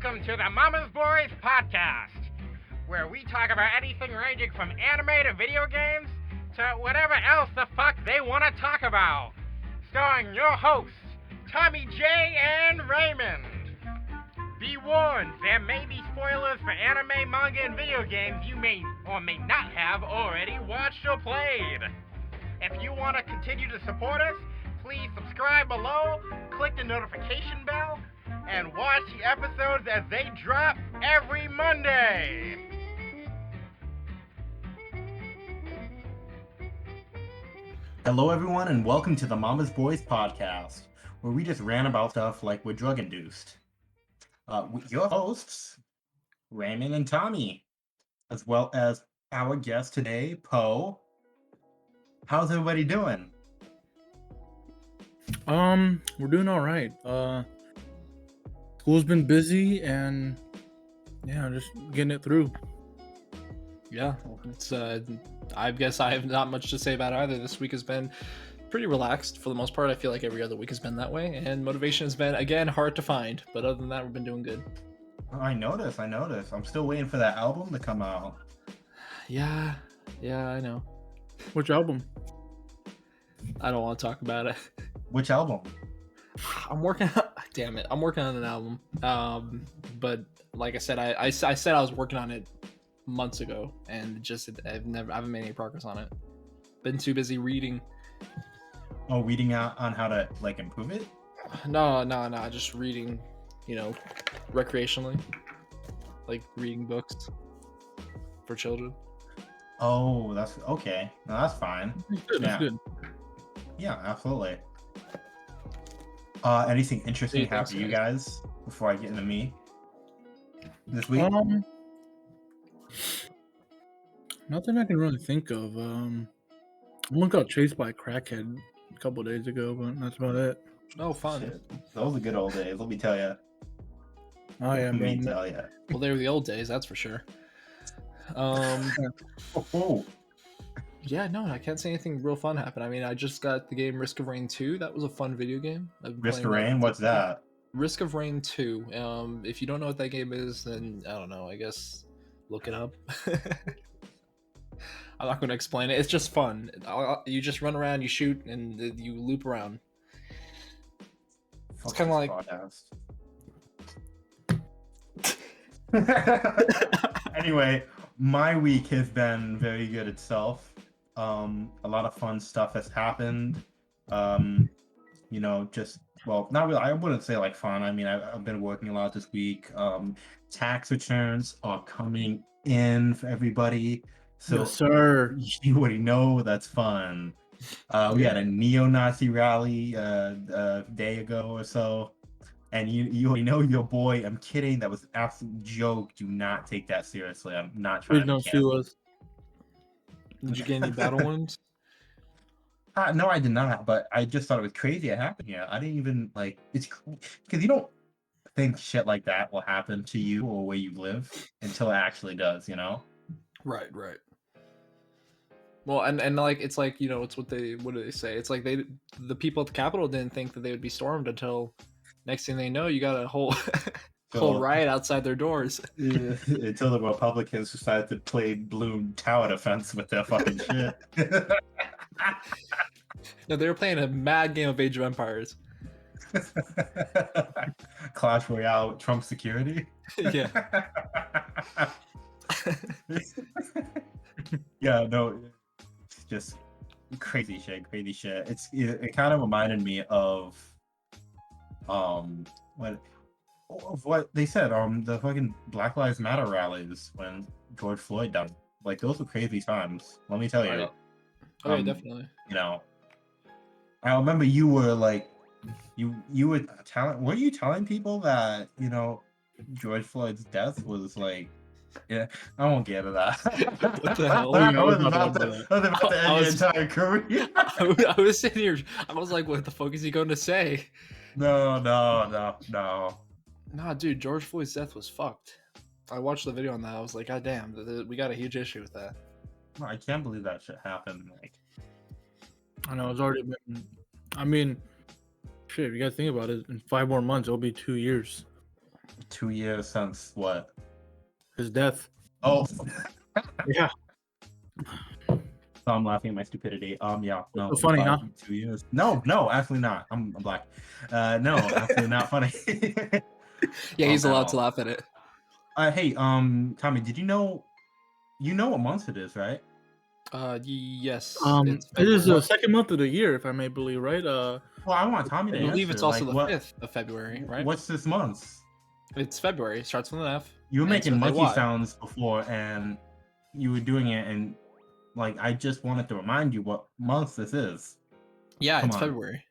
welcome to the Mama's Boys podcast, where we talk about anything ranging from anime to video games to whatever else the fuck they want to talk about. Starring your hosts, Tommy J and Raymond. Be warned, there may be spoilers for anime, manga, and video games you may or may not have already watched or played. If you want to continue to support us, please subscribe below, click the notification bell, and watch the episodes as they drop every Monday. Hello everyone and welcome to the Mama's Boys podcast, where we just rant about stuff like we're drug induced. With your hosts, Raymond and Tommy, as well as our guest today, Poe. How's everybody doing? We're doing all right. School's been busy and yeah, just getting it through. Yeah, it's I guess I have not much to say about it either. This week has been pretty relaxed for the most part. I feel like every other week has been that way, and motivation has been again hard to find. But other than that, we've been doing good. I noticed. I'm still waiting for that album to come out. Yeah, I know. Which album? I don't want to talk about it. Which album? I'm working on an album. But like I said, I said I was working on it months ago, and I haven't made any progress on it. Been too busy reading. Oh, reading out on how to like improve it? No, just reading, recreationally, like reading books for children. Oh, that's okay. No, that's fine. That's good. Yeah, absolutely. Anything interesting happen to you guys before I get into me this week? Nothing I can really think of. Someone got chased by a crackhead a couple days ago, but that's about it. Oh, fun. Shit. Those are good old days, let me tell you. Oh yeah, Let me man. tell you. Well, they were the old days, that's for sure. Oh. Yeah, no, I can't say anything real fun happened. I mean, I just got the game Risk of Rain 2. That was a fun video game. Risk of Rain? What's that? Risk of Rain 2. If you don't know what that game is, then I don't know. I guess look it up. I'm not going to explain it. It's just fun. You just run around, you shoot, and you loop around. It's kind of like. Anyway, my week has been very good itself. A lot of fun stuff has happened. Not really. I wouldn't say like fun. I mean, I've been working a lot this week. Tax returns are coming in for everybody. So Yes, sir. you already know that's fun. We had a neo-Nazi rally a day ago or so. And you already know your boy. I'm kidding. That was an absolute joke. Do not take that seriously. I'm not trying Please to don't sue us. Did you get any battle wounds? No, I did not. But I just thought it was crazy it happened here. I didn't even it's because you don't think shit like that will happen to you or where you live until it actually does. Right. Well, and like it's like it's what do they say? It's like the people at the Capitol didn't think that they would be stormed until next thing they know, you got a whole riot outside their doors. Yeah, until the Republicans decided to play Bloom Tower Defense with their fucking shit. No, they were playing a mad game of Age of Empires. Clash Royale with Trump security. Yeah. Yeah, no, it's just crazy shit. It kind of reminded me of what they said the fucking Black Lives Matter rallies when George Floyd died. Like those were crazy times. Let me tell you. Right. Oh, yeah, definitely. I remember you were like, you were telling people that George Floyd's death was like. Yeah, I won't get into that. What the hell? I was about to end your entire career. I was sitting here. I was like, "What the fuck is he going to say?" No. Nah, dude, George Floyd's death was fucked. I watched the video on that. I was like, "God damn, we got a huge issue with that." I can't believe that shit happened. I know it's already been. I mean, shit. You gotta think about it. In 5 more months, it'll be 2 years. 2 years since what? His death. Oh, Yeah. so I'm laughing at my stupidity. Yeah, no. So funny, huh? 2 years. No, absolutely not. I'm black. No, absolutely not funny. Yeah, he's At allowed all. to laugh at it. Hey, Tommy, did you know what month it is, right? Yes. It it's is the February. second month of the year, if I may believe, right? Well, I want Tommy to I believe answer. it's also like, the what, 5th of February, right? What's this month? It's February. It starts with an F. You were and making ends with a monkey Y. sounds before, and you were doing it, and like I just wanted to remind you what month this is. Yeah, Come it's on. February.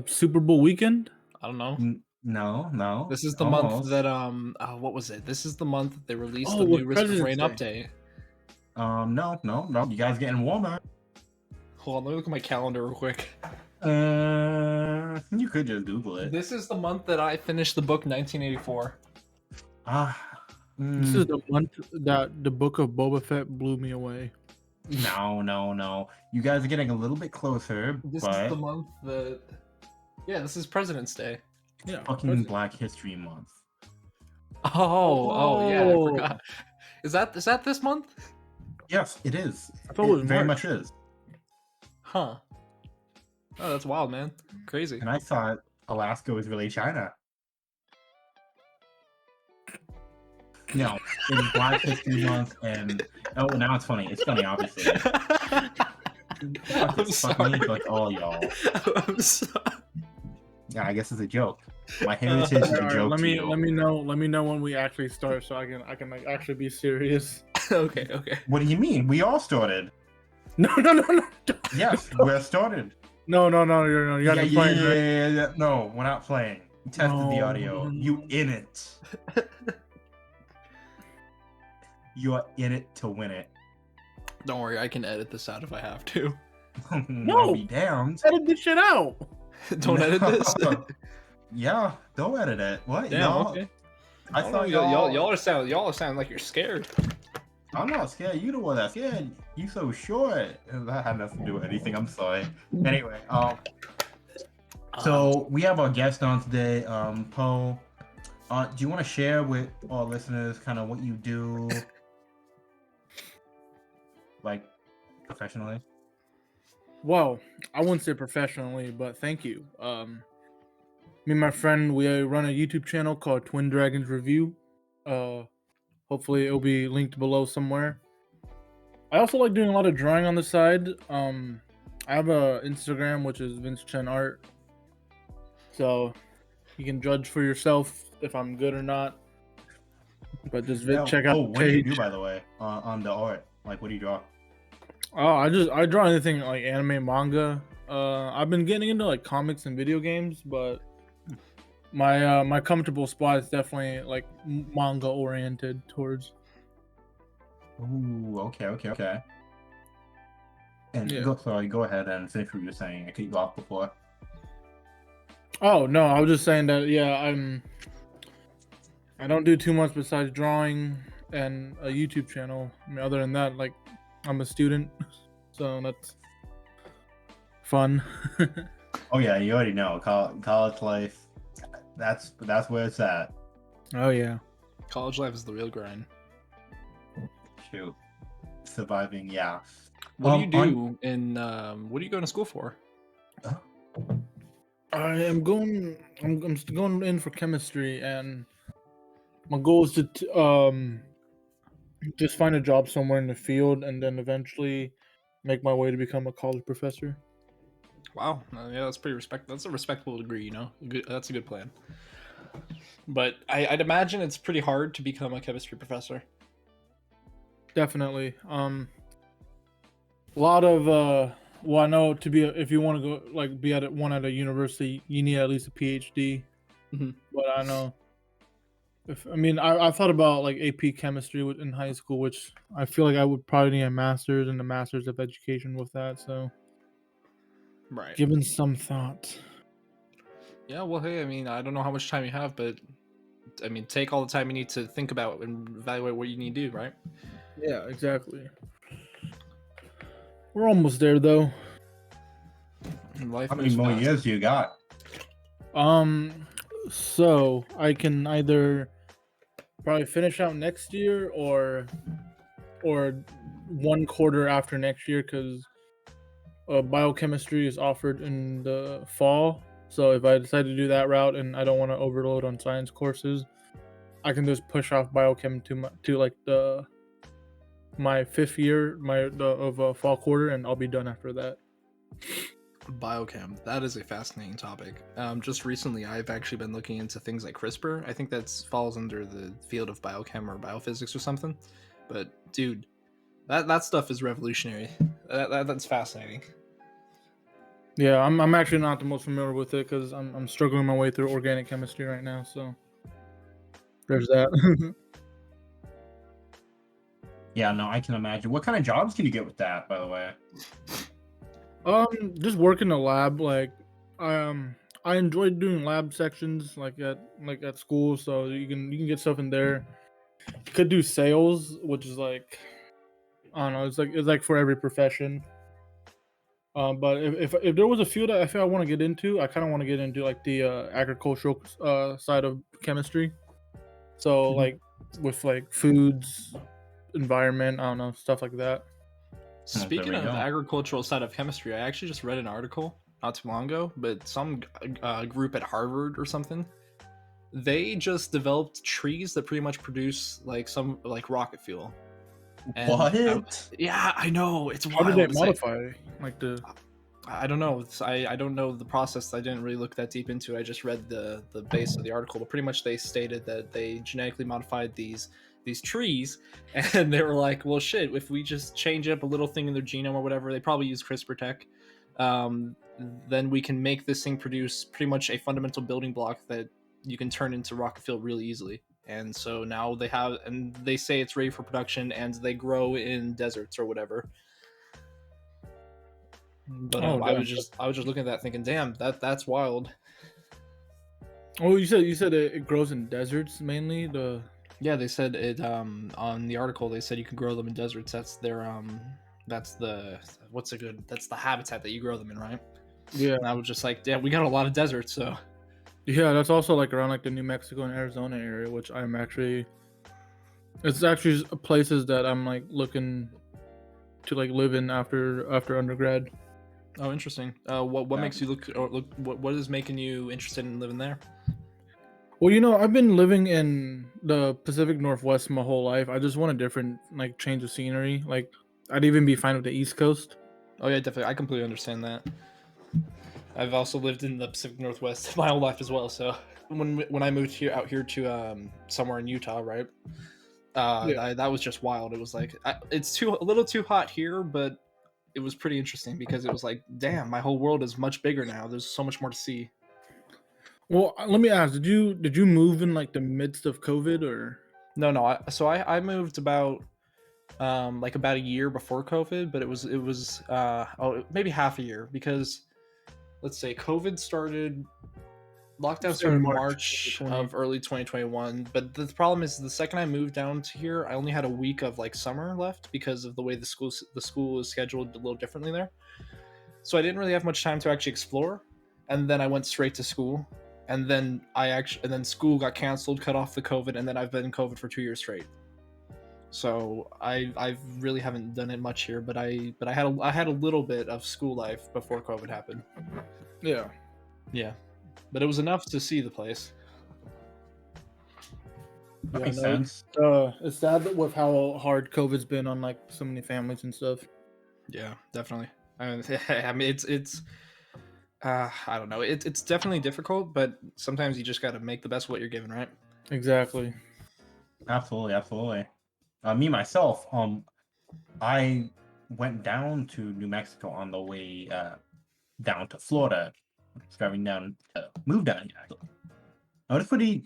Super Bowl weekend. I don't know. No. This is the almost. month that what was it? This is the month that they released Oh, the with new Risk of Rain President's Day. update. No. You guys getting warmer? Hold on, let me look at my calendar real quick. You could just Google it. This is the month that I finished the book 1984. This is the month that the book of Boba Fett blew me away. No. You guys are getting a little bit closer, This but is the month that. Yeah, this is President's Day. Yeah, fucking President. Black History Month. Oh yeah, I Oh. forgot. Is that this month? Yes, it is. I thought it was very March. much is. Huh. Oh, that's wild, man. Crazy. And I thought Alaska was really China. No, in Black History Month, and now it's funny. It's funny, obviously. I'm Fuck sorry. me, fuck all y'all. I'm sorry. Yeah, I guess it's a joke. My heritage is a Alright, joke let to me you. let me know when we actually start, so I can like actually be serious. Okay. What do you mean? We all started. No. Yes, we're started. No. You Yeah, gotta play. Right? yeah. No, we're not playing. We tested the No. audio. You in it. You're in it to win it. Don't worry, I can edit this out if I have to. No. I'll be damned. Edit this shit out. Don't edit this. Yeah, don't edit it. What? Damn. y'all? Okay. I don't thought know, y'all. y'all sound like you're scared. I'm not scared. You the one that's scared. You so short. That had nothing to do with anything. I'm sorry. Anyway, so we have our guest on today, Poe. Do you want to share with our listeners kind of what you do, like professionally? Well, I wouldn't say professionally, but thank you. Me and my friend, we run a YouTube channel called Twin Dragons Review. Hopefully it'll be linked below somewhere. I also like doing a lot of drawing on the side. I have a Instagram, which is Vince Chen Art. So you can judge for yourself if I'm good or not. But just check out the what do you page. do, by the way, on the art? Like, what do you draw? Oh, I draw anything like anime, manga. I've been getting into like comics and video games, but my comfortable spot is definitely like manga oriented towards. Ooh, okay. And Yeah. go ahead and finish what you were saying. I cut you off before. Oh no, I was just saying that I don't do too much besides drawing and a YouTube channel. I mean, other than that, like I'm a student, so that's fun. Oh yeah, you already know college life. That's where it's at. Oh yeah. College life is the real grind. Shoot, surviving. Yeah. What do you do what are you going to school for? I'm going in for chemistry, and my goal is to just find a job somewhere in the field, and then eventually make my way to become a college professor. Wow, yeah, that's that's a respectable degree, you know. That's a good plan. But I'd imagine it's pretty hard to become a chemistry professor. Definitely. A lot of well, I know if you want to go like be at a university, you need at least a PhD. Mm-hmm. But I know I thought about like AP chemistry in high school, which I feel like I would probably need a master's and a master's of education with that. So, right, given some thought. Yeah, well, hey, I mean, I don't know how much time you have, but I mean, take all the time you need to think about and evaluate what you need to do, right? Yeah, exactly. We're almost there, though. Life How many moves more fast. years you got? So I can either probably finish out next year or 1 quarter after next year, because biochemistry is offered in the fall. So if I decide to do that route and I don't want to overload on science courses, I can just push off biochem to like my 5th year of fall quarter, and I'll be done after that. Biochem, that is a fascinating topic. Just recently, I've actually been looking into things like CRISPR. I think that falls under the field of biochem or biophysics or something. But dude, that stuff is revolutionary. That's fascinating. Yeah, I'm actually not the most familiar with it because I'm struggling my way through organic chemistry right now. So there's that. Yeah, no, I can imagine. What kind of jobs can you get with that, by the way? Just work in the lab. Like, I enjoyed doing lab sections like at school. So you can get stuff in there. You could do sales, which is like, I don't know. It's like for every profession. But if there was a field that I feel I want to get into, I kind of want to get into like the agricultural side of chemistry. So like with like foods, environment, I don't know, stuff like that. Speaking of agricultural side of chemistry, I actually just read an article not too long ago, but some group at Harvard or something, they just developed trees that pretty much produce like some like rocket fuel. And What? yeah, I know. It's How wild. did they modify like the? I don't know. I don't know the process. I didn't really look that deep into it. I just read the base of the article. But pretty much they stated that they genetically modified these trees, and they were like, well, shit, if we just change up a little thing in their genome or whatever, they probably use CRISPR tech, then we can make this thing produce pretty much a fundamental building block that you can turn into rocket fuel really easily. And so now they have, and they say it's ready for production, and they grow in deserts or whatever. But I was just looking at that thinking, damn, that's wild. Oh, you said it grows in deserts mainly. Yeah, they said it on the article. They said you can grow them in deserts. That's their that's the habitat that you grow them in, right? Yeah. And I was just like, yeah, we got a lot of deserts, so. Yeah, that's also like around like the New Mexico and Arizona area, which it's actually places that I'm like looking to like live in after undergrad. Oh, interesting. What makes you look what is making you interested in living there? Well, I've been living in the Pacific Northwest my whole life. I just want a different like change of scenery. Like I'd even be fine with the East Coast. Oh yeah, definitely. I completely understand that. I've also lived in the Pacific Northwest my whole life as well. So when I moved out here to somewhere in Utah, right? That was just wild. It was like it's a little too hot here, but it was pretty interesting because it was like, damn, my whole world is much bigger now. There's so much more to see. Well, let me ask: Did you move in like the midst of COVID or? No. I moved about a year before COVID, but it was maybe half a year because. Let's say COVID started, lockdown started in March of early 2021. But the problem is the second I moved down to here, I only had a week of like summer left because of the way the school is scheduled a little differently there. So I didn't really have much time to actually explore. And then I went straight to school. And then school got canceled, cut off the COVID, and then I've been in COVID for 2 years straight. So I really haven't done it much here, but I had a little bit of school life before COVID happened. Yeah, but it was enough to see the place. That makes sense. It's sad with how hard COVID's been on like so many families and stuff. Yeah, definitely. I mean, it's I don't know. It's definitely difficult, but sometimes you just got to make the best of what you're given, right? Exactly. Absolutely. Me myself, I went down to New Mexico on the way down to Florida. I was driving down to move down here. Actually.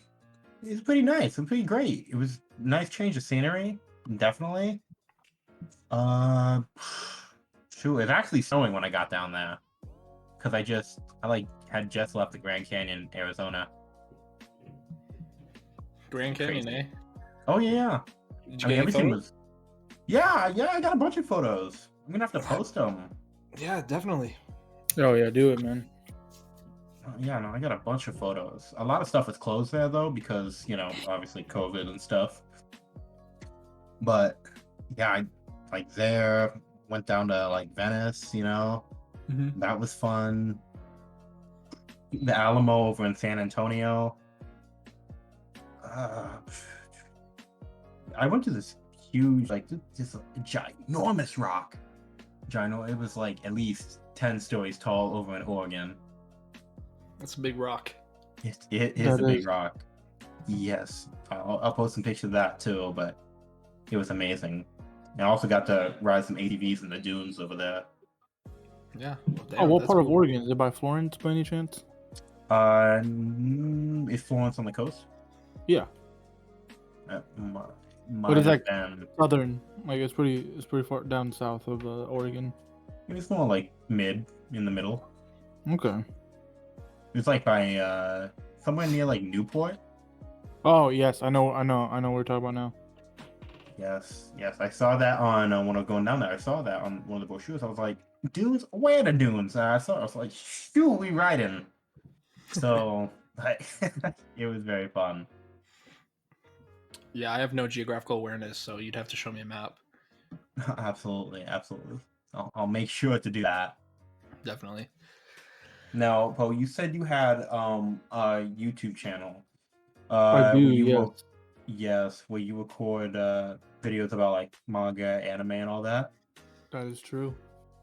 It was pretty nice. It was pretty great. It was a nice change of scenery, definitely. Shoot, it's actually snowing when I got down there because I had just left the Grand Canyon, Arizona. Grand Canyon, Crazy. eh? Oh yeah. Did you get any photos? Yeah, I got a bunch of photos. I'm gonna have to post them. Yeah, definitely. Oh yeah, do it, man. Yeah, no, I got a bunch of photos. A lot of stuff is closed there though because obviously COVID and stuff. But yeah, I like there went down to like Venice. Mm-hmm. That was fun. The Alamo over in San Antonio. Uh, I went to this huge, like this ginormous rock. It was like at least 10 stories tall over in Oregon. That's a big rock. It is That a big is. rock. Yes, I'll post some pictures of that too. But it was amazing. And I also got to ride some ATVs in the dunes over there. Yeah. Well, Oh, damn, what that's part of cool. Oregon? Is it by Florence by any chance? Is Florence on the coast? Yeah. Might But it's have like been. southern. Like it's pretty far down south of Oregon. It's more like in the middle. Okay. It's like by somewhere near like Newport. Oh yes, I know what we're talking about now. Yes. I saw that on when I was going down there. I saw that on one of the brochures. I was like, dunes? Where the dunes? I was like, shoot, we riding. So like, it was very fun. Yeah, I have no geographical awareness, so you'd have to show me a map. Absolutely. I'll make sure to do that. Definitely. Now, Poe, you said you had a YouTube channel. I do. Where you Yes. yes, where you record videos about like manga, anime, and all that. That is true.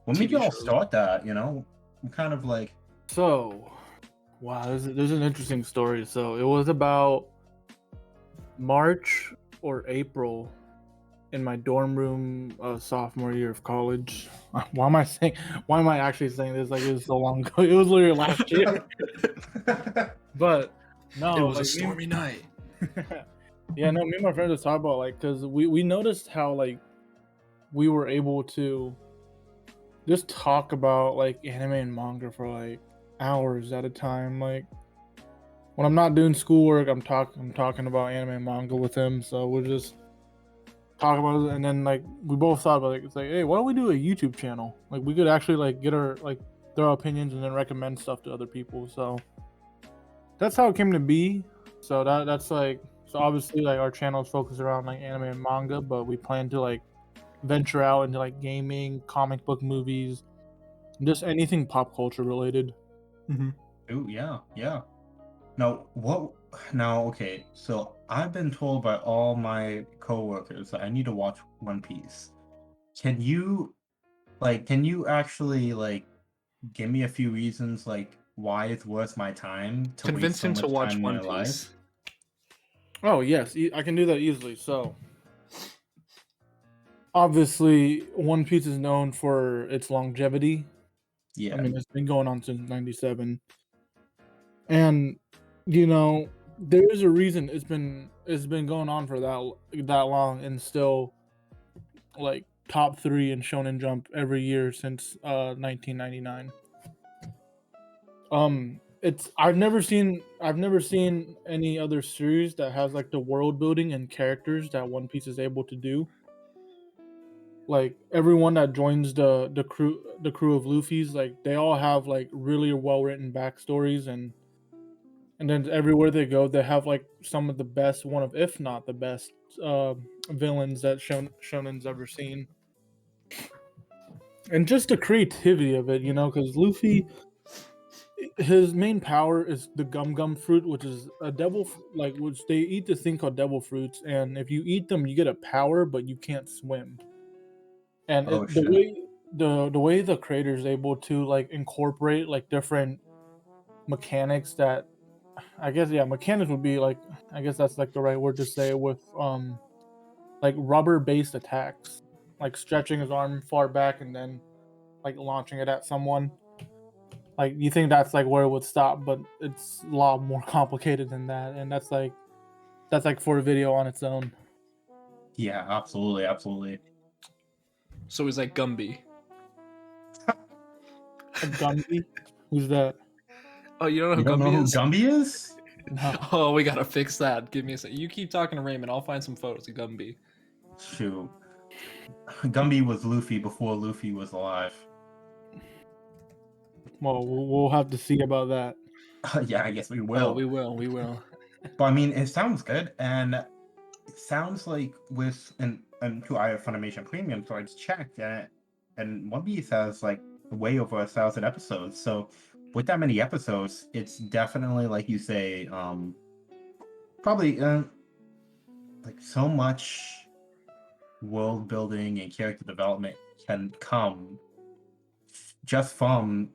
When did TV you all shows. start that? I'm kind of like, So, wow, there's an interesting story. So it was about March or April in my dorm room sophomore year of college. Why am I actually saying this? Like it was so long ago. It was literally last year. But no, It was a like, stormy night. yeah, no, me and my friends just talk about like because we noticed how like we were able to just talk about like anime and manga for like hours at a time. Like when I'm not doing schoolwork, I'm talking about anime and manga with him. So we'll just talk about it, and then like we both thought about it. It's like, hey, why don't we do a YouTube channel? Like we could actually like get our like their opinions and then recommend stuff to other people. So that's how it came to be. So that's like so obviously like our channel is focused around like anime and manga, but we plan to like venture out into like gaming, comic book movies, just anything pop culture related. Mm-hmm. oh yeah. Now, okay. So I've been told by all my coworkers that I need to watch One Piece. Can you actually like give me a few reasons like why it's worth my time to waste Convince so him much to watch time in One my life? Piece. Oh yes, I can do that easily. So obviously, One Piece is known for its longevity. Yeah. I mean, it's been going on since '97, and there is a reason it's been going on for that long, and still like top 3 in Shonen Jump every year since 1999. It's I've never seen any other series that has like the world building and characters that One Piece is able to do. Like everyone that joins the crew of Luffy's, like they all have like really well written backstories, and then everywhere they go, they have like some of the best, one of if not the best, villains that Shonen's ever seen. And just the creativity of it, because Luffy, his main power is the gum fruit, which is a which they eat this thing called devil fruits, and if you eat them, you get a power, but you can't swim. And Oh the shit. way the way the creator is able to like incorporate like different mechanics that I guess mechanics would be like I guess that's like the right word to say with like rubber based attacks, like stretching his arm far back and then like launching it at someone. Like you think that's like where it would stop, but it's a lot more complicated than that, and that's like for a video on its own. Yeah, absolutely. So he's like Gumby. A Gumby? Who's that? Oh, you don't know You who don't know Gumby who is? Gumby is? No. Oh, we gotta fix that. Give me a sec. You keep talking to Raymond. I'll find some photos of Gumby. Shoot. Gumby was Luffy before Luffy was alive. Well, we'll have to see about that. Yeah, I guess we Oh, will. we will. But I mean, it sounds good, and it sounds like with and to I have Funimation Premium, so I just checked, and One Piece has like way over 1,000 episodes. So with that many episodes, it's definitely like you say, probably like so much world building and character development can come just from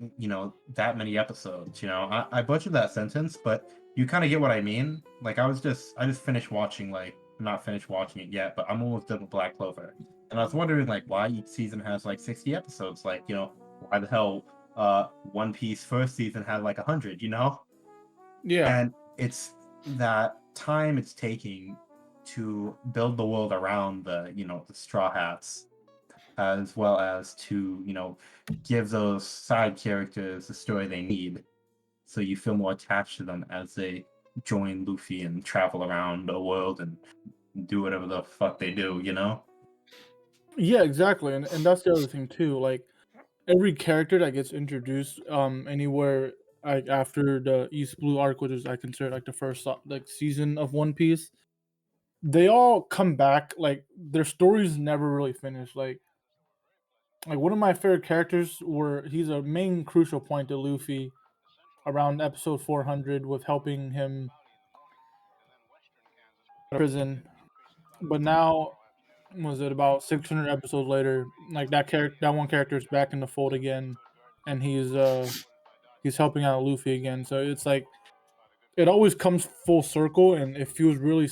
that many episodes. I butchered that sentence, but you kind of get what I mean. Like I just finished watching, like not finished watching it yet, but I'm almost done with Black Clover, and I was wondering like why each season has like 60 episodes. Like why the hell One Piece first season had like 100. Yeah. And it's that time it's taking to build the world around the Straw Hats, as well as to give those side characters the story they need, so you feel more attached to them as they join Luffy and travel around the world and do whatever the fuck they do. Yeah, exactly. And that's the other thing too. Like every character that gets introduced anywhere like after the East Blue arc, which is I consider like the first like season of One Piece, they all come back. Like their stories never really finish. Like one of my favorite characters were he's a main crucial point to Luffy around episode 400 with helping him out of prison. But now was it about 600 episodes later, like that one character is back in the fold again, and he's helping out Luffy again. So it's like it always comes full circle, and it feels really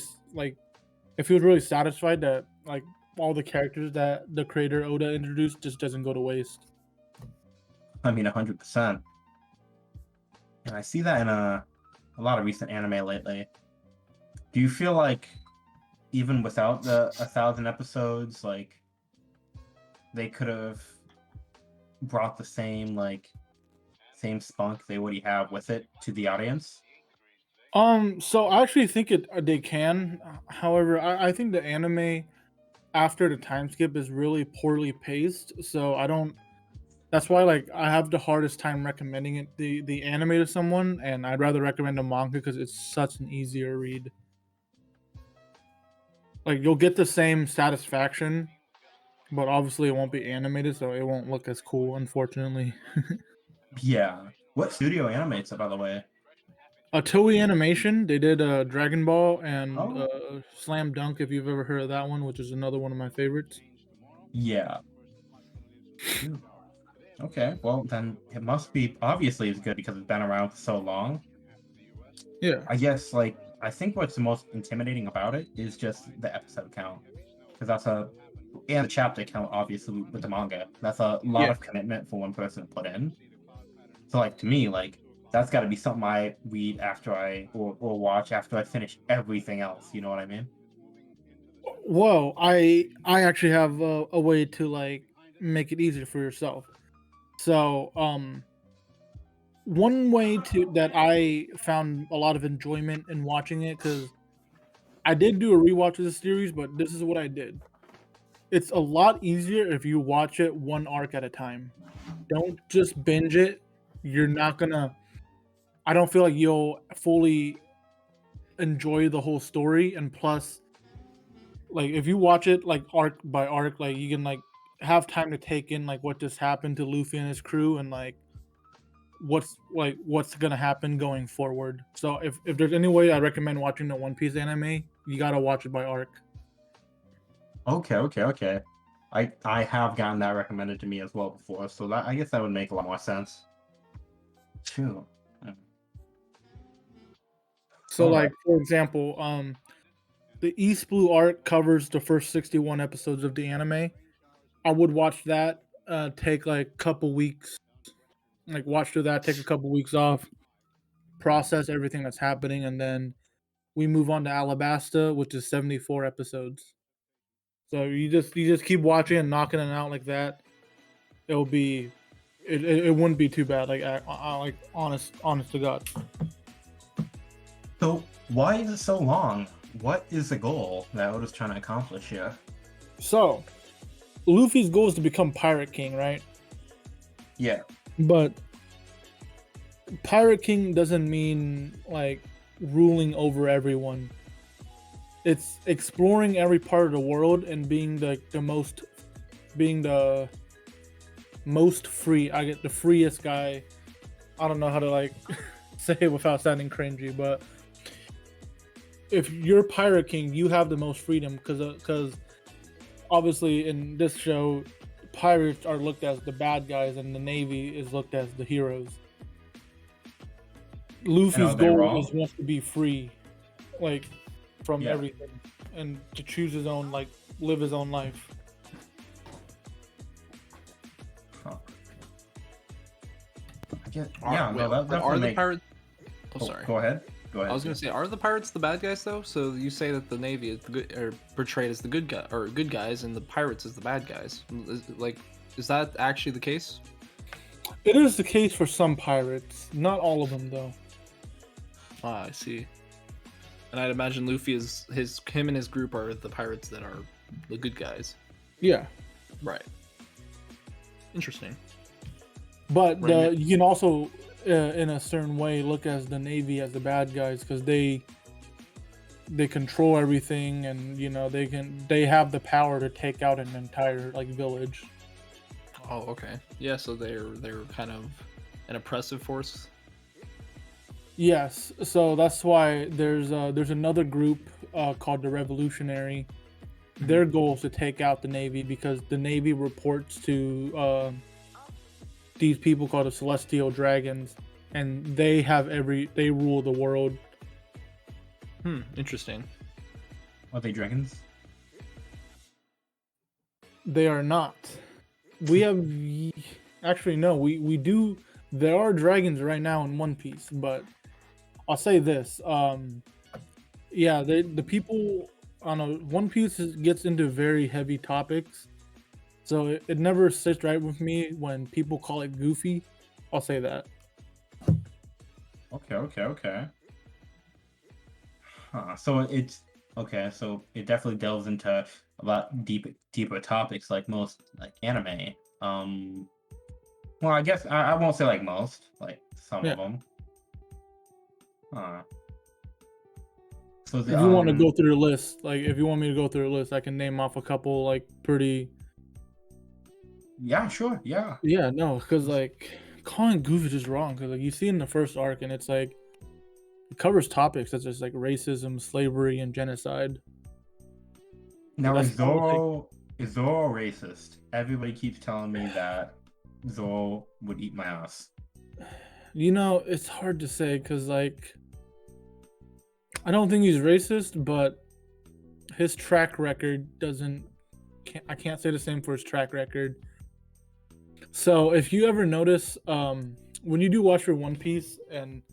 satisfied that like all the characters that the creator Oda introduced just doesn't go to waste. I mean, 100%. And I see that in a lot of recent anime lately. Do you feel like even without the 1,000 episodes, like they could have brought the same spunk they already have with it to the audience? So I actually think they can. However, I think the anime after the time skip is really poorly paced. So I don't. That's why like I have the hardest time recommending it the anime to someone, and I'd rather recommend the manga because it's such an easier read. Like you'll get the same satisfaction, but obviously it won't be animated, so it won't look as cool, unfortunately. Yeah. What studio animates it, by the way? Toei Animation, they did Dragon Ball and Oh. Slam Dunk, if you've ever heard of that one, which is another one of my favorites. Yeah. Okay, well then it must be obviously it's good because it's been around for so long. Yeah. I guess I think what's the most intimidating about it is just the episode count, because and the chapter count obviously with the manga. That's a lot of commitment for one person to put in. So to me, that's got to be something I read after or watch after I finish everything else. You know what I mean? Well, I actually have a way to make it easier for yourself. So, one way that I found a lot of enjoyment in watching it, because I did do a rewatch of the series, but this is what I did. It's a lot easier if you watch it one arc at a time. Don't just binge it. You're not gonna. I don't feel like you'll fully enjoy the whole story, and plus, like if you watch it arc by arc, like you can have time to take in what just happened to Luffy and his crew, and what's gonna happen going forward. So if there's any way I recommend watching the One Piece anime, you gotta watch it by arc. Okay. I have gotten that recommended to me as well before, so I guess that would make a lot more sense. True. So for example, the East Blue arc covers the first 61 episodes of the anime. I would watch that, take couple weeks, watch through that, take a couple weeks off, process everything that's happening, and then we move on to Alabasta, which is 74 episodes. So you just keep watching and knocking it out like that. It wouldn't be too bad. I honest to God. So why is it so long? What is the goal that Oda's trying to accomplish here? So Luffy's goal is to become Pirate King, right? Yeah. But Pirate King doesn't mean like ruling over everyone. It's exploring every part of the world and being the most free. I get the freest guy. I don't know how to like say it without sounding cringy, but if you're Pirate King, you have the most freedom because obviously in this show, pirates are looked as the bad guys and the Navy is looked as the heroes. Luffy's goal is wants to be free, like from everything, and to choose his own, like live his own life. Huh. Are the pirates? Oh, sorry. Go ahead. I was gonna say, are the pirates the bad guys though? So you say that the Navy is the good, or portrayed as the good guy, or good guys, and the pirates as the bad guys. Is that actually the case? It is the case for some pirates, not all of them though. Ah, I see. And I'd imagine Luffy is him and his group are the pirates that are the good guys. Yeah. Right. Interesting. But you can also, in a certain way, look as the Navy as the bad guys because they control everything, and you know they have the power to take out an entire like village. Oh, okay. Yeah, so they're kind of an oppressive force. Yes, so that's why there's another group called the Revolutionary. Their goal is to take out the Navy because the Navy reports to these people called the Celestial Dragons, and they rule the world. Interesting. Are they dragons? They are not. We have actually no. We do. There are dragons right now in One Piece, but I'll say this. The people on One Piece gets into very heavy topics, so it never sits right with me when people call it goofy. I'll say that. Okay. Huh. So it's okay. So it definitely delves into a lot deeper topics like most like anime. Well, I guess I won't say like most, like some of them. Huh. So if you want to go through the list, like if you want me to go through the list, I can name off a couple like pretty. Yeah, sure. Yeah. Yeah, no, because like calling goofy is just wrong. Because like you see in the first arc, and it's like it covers topics such as like racism, slavery, and genocide. Now is Zoro racist? Everybody keeps telling me that Zoro would eat my ass. You know, it's hard to say because like I don't think he's racist, but his track record I can't say the same for his track record. So if you ever notice, when you do watch your One Piece and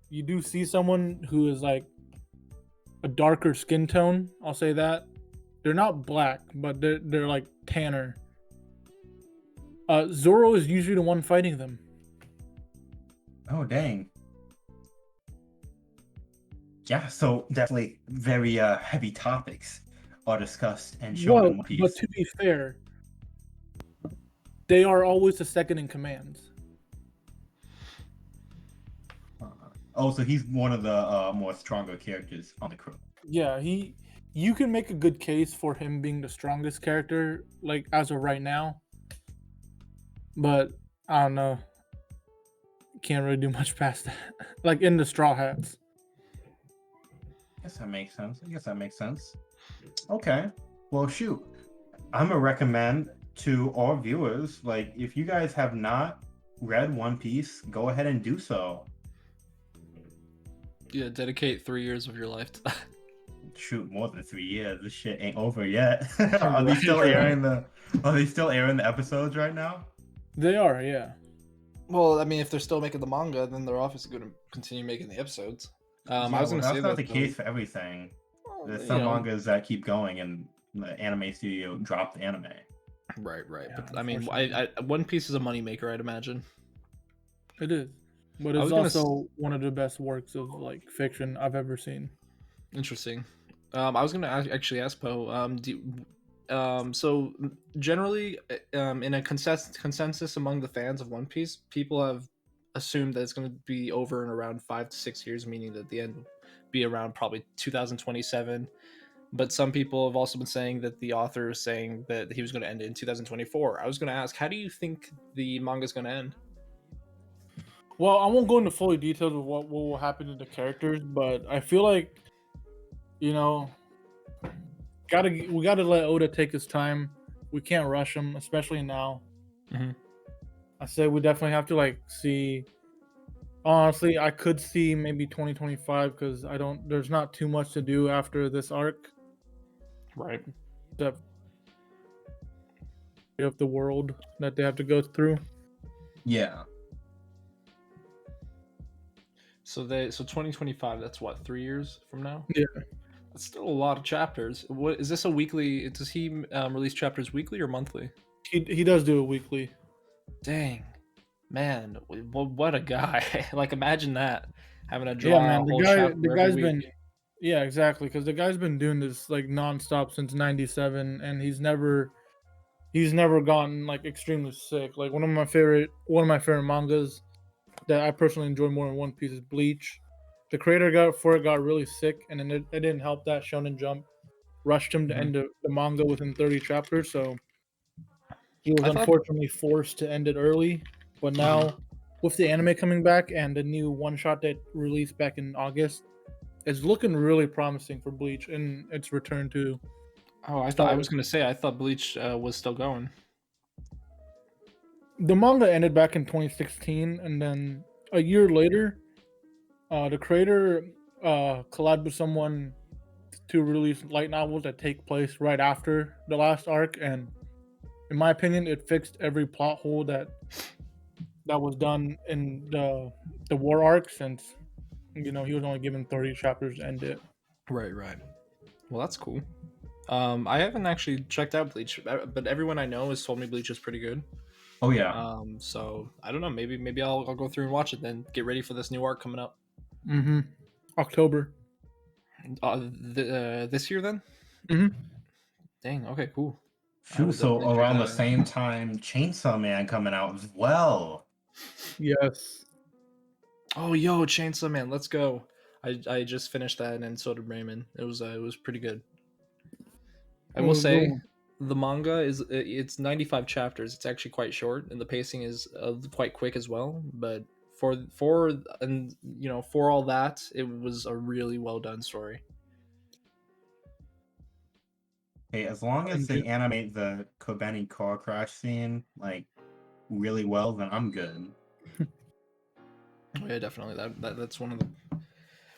you do see someone who is like a darker skin tone, I'll say that. They're not black, but they're like tanner. Zoro is usually the one fighting them. Oh dang. Yeah, so definitely very heavy topics are discussed and shown in One Piece. But to be fair, they are always the second in command. So he's one of the more stronger characters on the crew. Yeah, you can make a good case for him being the strongest character, like as of right now. But I don't know. Can't really do much past that. Like in the Straw Hats. I guess that makes sense. Okay. Well, shoot. I'm gonna recommend to all viewers, like, if you guys have not read One Piece, go ahead and do so. Yeah, dedicate 3 years of your life to that. Shoot, more than 3 years. This shit ain't over yet. Are they still airing the episodes right now? They are, yeah. Well, I mean, if they're still making the manga, then they're obviously going to continue making the episodes. I was going to say that's not the case for everything. There's some mangas that keep going, and the anime studio dropped the anime. Right. Yeah, but I mean, One Piece is a moneymaker, I'd imagine. It is, but it's also one of the best works of like fiction I've ever seen. Interesting. I was going to actually ask Poe. So generally, in a consensus among the fans of One Piece, people have assumed that it's going to be over in around 5 to 6 years, meaning that the end will be around probably 2027. But some people have also been saying that the author is saying that he was going to end it in 2024. I was going to ask, how do you think the manga is going to end? Well, I won't go into fully details of what will happen to the characters, but I feel like, you know, we gotta let Oda take his time. We can't rush him, especially now. Mhm. I say we definitely have to like see. Honestly, I could see maybe 2025 because there's not too much to do after this arc. Right. Except of the world that they have to go through. Yeah. So 2025. That's what, 3 years from now? Yeah. That's still a lot of chapters. What is this a weekly? Does he release chapters weekly or monthly? He does do it weekly. Dang, man, what a guy! Like, imagine that, having to draw Yeah, man. a whole chapter The every guy's week. been. Yeah, exactly. Because the guy's been doing this like nonstop since '97, and he's never gotten like extremely sick. Like one of my favorite mangas that I personally enjoy more than One Piece is Bleach. The creator got really sick, and then it didn't help that Shonen Jump rushed him to end the manga within 30 chapters, so he was I thought- unfortunately forced to end it early. But now, with the anime coming back and the new one shot that released back in August, it's looking really promising for Bleach and its return to. Oh, I was gonna say I thought Bleach was still going. The manga ended back in 2016, and then a year later, the creator collabed with someone to release light novels that take place right after the last arc, and in my opinion, it fixed every plot hole that was done in the war arc, since he was only given 30 chapters to end it. Right. Well, that's cool. I haven't actually checked out Bleach, but everyone I know has told me Bleach is pretty good. Oh yeah. So I don't know. Maybe I'll go through and watch it, then get ready for this new arc coming up. Mm-hmm. October. This year then. Mm-hmm. Dang. Okay. Cool. Shoot, so around the same time, Chainsaw Man coming out as well. Yes. Oh, yo, Chainsaw Man, let's go! I just finished that, and so did Raymond. It was pretty good. I will say, the manga it's 95 chapters. It's actually quite short, and the pacing is quite quick as well. But for all that, it was a really well done story. Hey, as long as they animate the Kobeni car crash scene like really well, then I'm good. Oh, yeah, definitely. That's one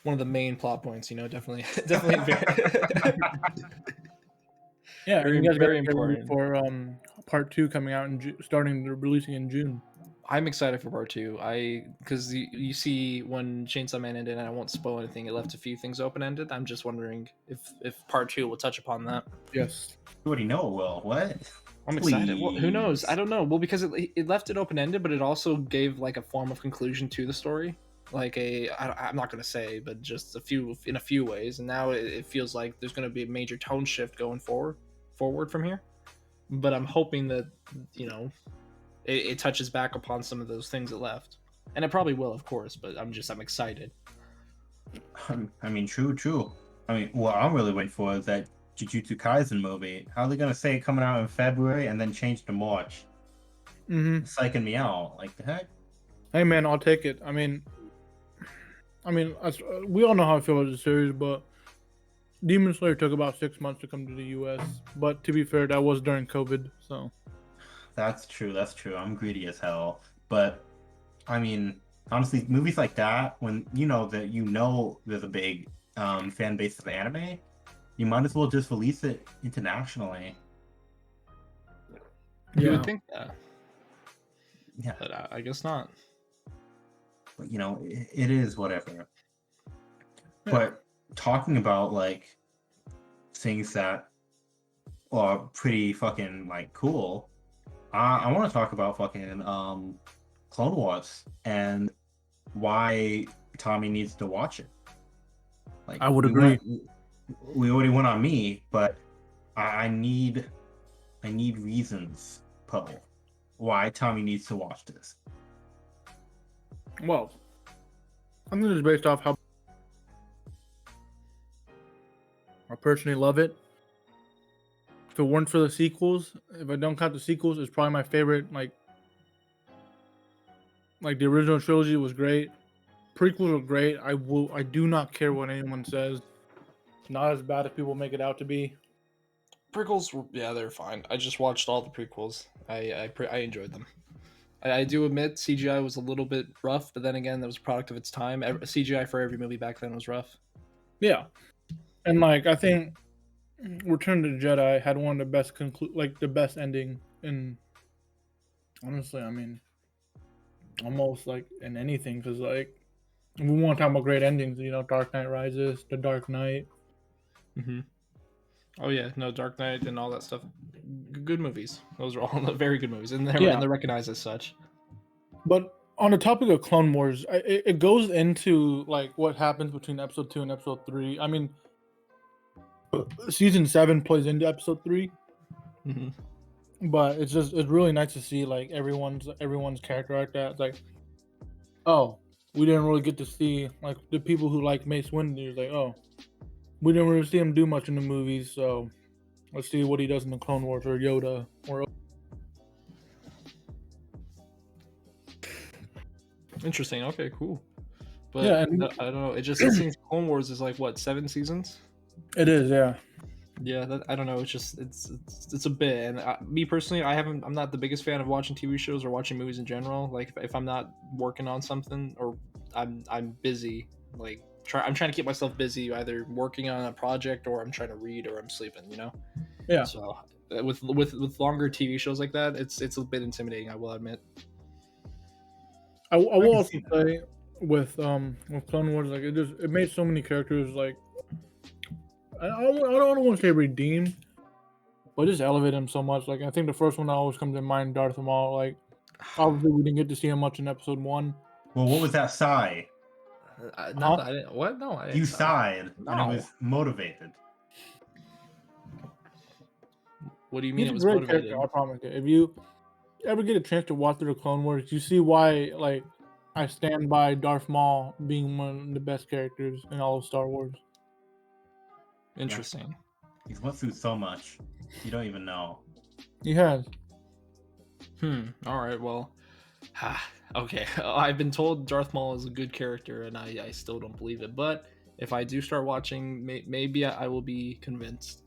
of the main plot points. Definitely. Yeah, very, you guys very got important for part 2 coming out and starting releasing in June. I'm excited for part 2. Because you see when Chainsaw Man ended, and I won't spoil anything. It left a few things open ended. I'm just wondering if part 2 will touch upon that. Yes. You already know it will. What? I'm excited. Well, who knows? I don't know. Well, because it left it open ended, but it also gave like a form of conclusion to the story. Like I'm not gonna say, but just in a few ways. And now it feels like there's gonna be a major tone shift going forward from here. But I'm hoping that it touches back upon some of those things it left, and it probably will, of course. But I'm excited. I mean, true. I mean, what I'm really waiting for is that Jujutsu Kaisen movie. How are they gonna say it coming out in February and then change to March? Mm-hmm. It's psyching me out. Like the heck? Hey man, I'll take it. I mean, we all know how I feel about the series, but Demon Slayer took about 6 months to come to the U.S. But to be fair, that was during COVID, so. That's true. I'm greedy as hell. But I mean, honestly, movies like that, when there's a big fan base of anime, you might as well just release it internationally. You would think that. Yeah. But I guess not. But it is whatever. But talking about like things that are pretty fucking like cool, I want to talk about fucking Clone Wars and why Tommy needs to watch it. Like, I would agree. We already went on me, but I need reasons, Poe, why Tommy needs to watch this. Well, I think it's based off how I personally love it. If it weren't for the sequels, if I don't count the sequels, it's probably my favorite. Like the original trilogy was great. Prequels were great. I do not care what anyone says. Not as bad as people make it out to be. Prequels were, yeah, they're fine. I just watched all the prequels. I enjoyed them. I do admit CGI was a little bit rough, but then again, that was a product of its time. CGI for every movie back then was rough. Yeah, and like I think Return to the Jedi had one of the best the best ending in. Honestly, I mean, almost like in anything, because like we want to talk about great endings. You know, Dark Knight Rises, The Dark Knight. Mm-hmm. Oh yeah, no, Dark Knight and all that stuff. Good movies. Those are all very good movies, and they're recognized as such. But on the topic of Clone Wars, it goes into like what happens between Episode 2 and Episode 3. I mean, Season 7 plays into Episode 3, but it's really nice to see like everyone's character like that. It's like, oh, we didn't really get to see like the people who like Mace Windu. It's like, oh, we didn't really see him do much in the movies, so let's see what he does in the Clone Wars or Yoda or. Interesting. Okay, cool. But Yeah, and I don't know. It just seems Clone Wars is like what, 7 seasons? it is, yeah. Yeah, I don't know. It's just it's a bit. And me personally, I'm not the biggest fan of watching TV shows or watching movies in general. Like if I'm not working on something or I'm busy, like I'm trying to keep myself busy, either working on a project or I'm trying to read or I'm sleeping. You know. Yeah. So with longer TV shows like that, it's a bit intimidating. I will admit. I will also say with Clone Wars, like it made so many characters like I don't want to say redeemed, but it just elevated them so much. Like I think the first one that always comes to mind, Darth Maul. Like obviously we didn't get to see him much in Episode 1. Well, what was that sigh? No, I didn't. What? No, I didn't. You sighed, No. and it was motivated. What do you mean He's it was a great motivated? character, I promise you. If you ever get a chance to watch through the Clone Wars, you see why like I stand by Darth Maul being one of the best characters in all of Star Wars. Interesting. He's went through so much. You don't even know. He has. All right. Well. Okay. I've been told Darth Maul is a good character, and I still don't believe it. But if I do start watching, maybe I will be convinced.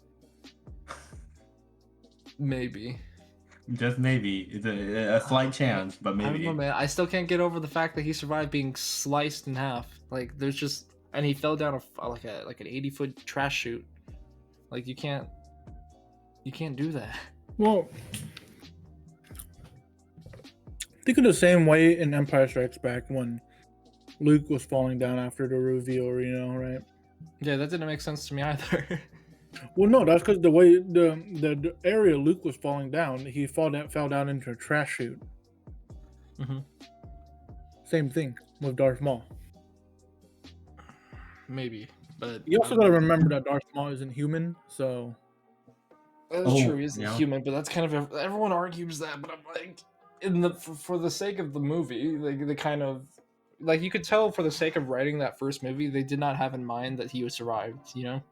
Maybe. Just maybe. It's a slight chance, but maybe. I don't know, man. I still can't get over the fact that he survived being sliced in half. Like there's just, and he fell down like an 80-foot trash chute. Like you can't do that. Well, think of the same way in Empire Strikes Back when Luke was falling down after the reveal, you know, right? Yeah, that didn't make sense to me either. Well, no, that's because the way the area Luke was falling down, he fell down into a trash chute. Mm-hmm. Same thing with Darth Maul. Maybe, but You also got to remember that Darth Maul isn't human, so. That's true. He's yeah. human, but that's kind of everyone argues that. But I'm like, for the sake of the movie, like they kind of like you could tell for the sake of writing that first movie, they did not have in mind that he was survived. You know.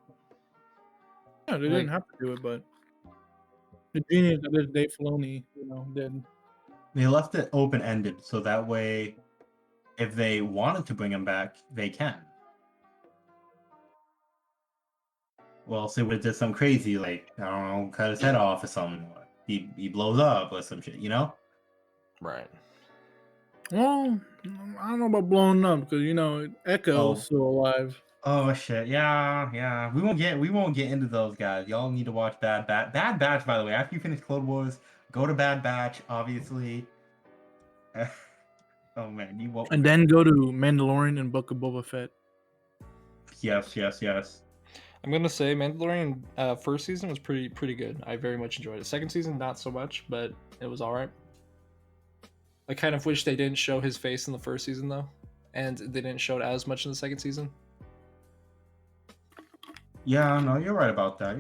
Yeah, they didn't have to do it, but the genius that is Dave Filoni, you know, did. They left it open-ended, so that way, if they wanted to bring him back, they can. Well, say we did something crazy, like, I don't know, cut his head off or something. He blows up or some shit, you know? Right. Well, I don't know about blowing up because you know Echo's still alive. Oh shit! Yeah. We won't get into those guys. Y'all need to watch Bad Batch. Bad Batch, by the way. After you finish Clone Wars, go to Bad Batch. Obviously. Oh man, you won't. And then go to Mandalorian and Book of Boba Fett. Yes. I'm gonna say Mandalorian first season was pretty good. I very much enjoyed it. Second season, not so much, but it was all right. I kind of wish they didn't show his face in the first season though, and they didn't show it as much in the second season. Yeah, no, you're right about that.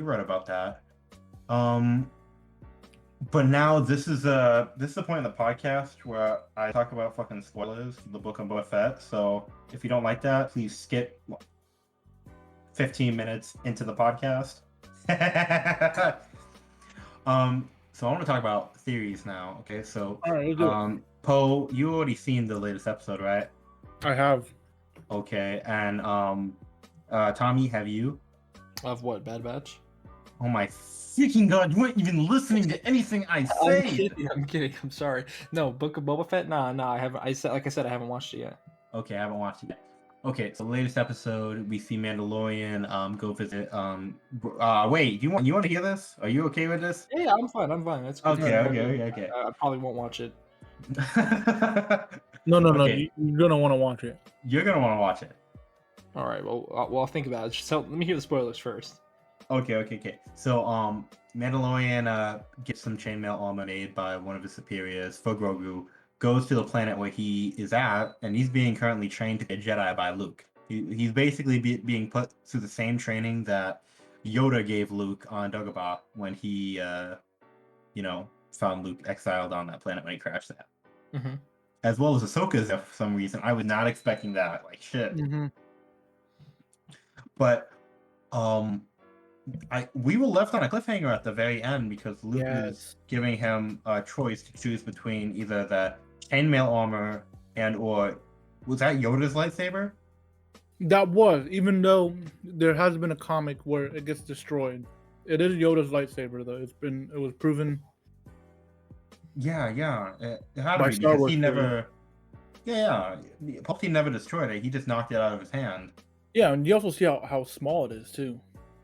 But now this is the point in the podcast where I talk about fucking spoilers, the Book of Boba Fett. So if you don't like that, please skip 15 minutes into the podcast. So I want to talk about theories now. Okay, so All right, let's do it. Poe, you already seen the latest episode, right? I have. Okay, and Tommy, have you? Of what? Bad Batch? Oh my freaking god, you weren't even listening to anything I I'm said. kidding. I'm kidding. I'm sorry. No, Book of Boba Fett. Nah. I haven't. Like I said, I haven't watched it yet. Okay, I haven't watched it yet. Okay, so latest episode, we see Mandalorian go visit wait, you want to hear this? Are you okay with this? Yeah, I'm fine. That's good. Okay. I probably won't watch it. No. Okay. You're gonna want to watch it. You're gonna want to watch it. All right. Well, I'll think about it. So let me hear the spoilers first. Okay. So Mandalorian gets some chainmail armor made by one of his superiors for Grogu, goes to the planet where he is at, and he's being currently trained to be a Jedi by Luke. He's basically being put through the same training that Yoda gave Luke on Dagobah when he found Luke exiled on that planet when he crashed that. Mm-hmm. As well as Ahsoka's for some reason. I was not expecting that. Like shit. Mm-hmm. But we were left on a cliffhanger at the very end because Luke is giving him a choice to choose between either the chainmail armor or was that Yoda's lightsaber? That was, even though there has been a comic where it gets destroyed. It is Yoda's lightsaber, though. It was proven. Yeah. It had to By be Star because Wars he never. Yeah. Palpatine never destroyed it. He just knocked it out of his hand. Yeah, and you also see how small it is too.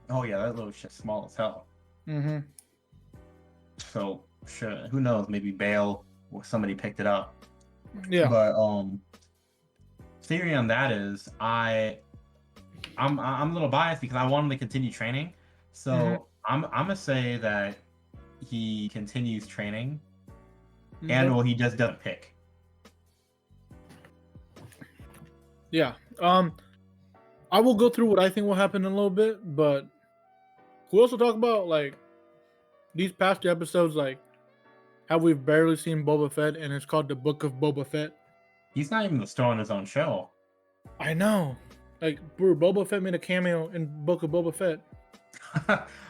Oh yeah, that little shit's small as hell. Mm-hmm. So sure, who knows? Maybe Bale or somebody picked it up. Yeah. But theory on that is I'm a little biased because I want him to continue training. So I'm gonna say that he continues training and or he just doesn't pick. Yeah. I will go through what I think will happen in a little bit, but we also talk about like these past 2 episodes, like how we've barely seen Boba Fett, and it's called the Book of Boba Fett. He's not even the star on his own show. I know. Like, bro, Boba Fett made a cameo in Book of Boba Fett.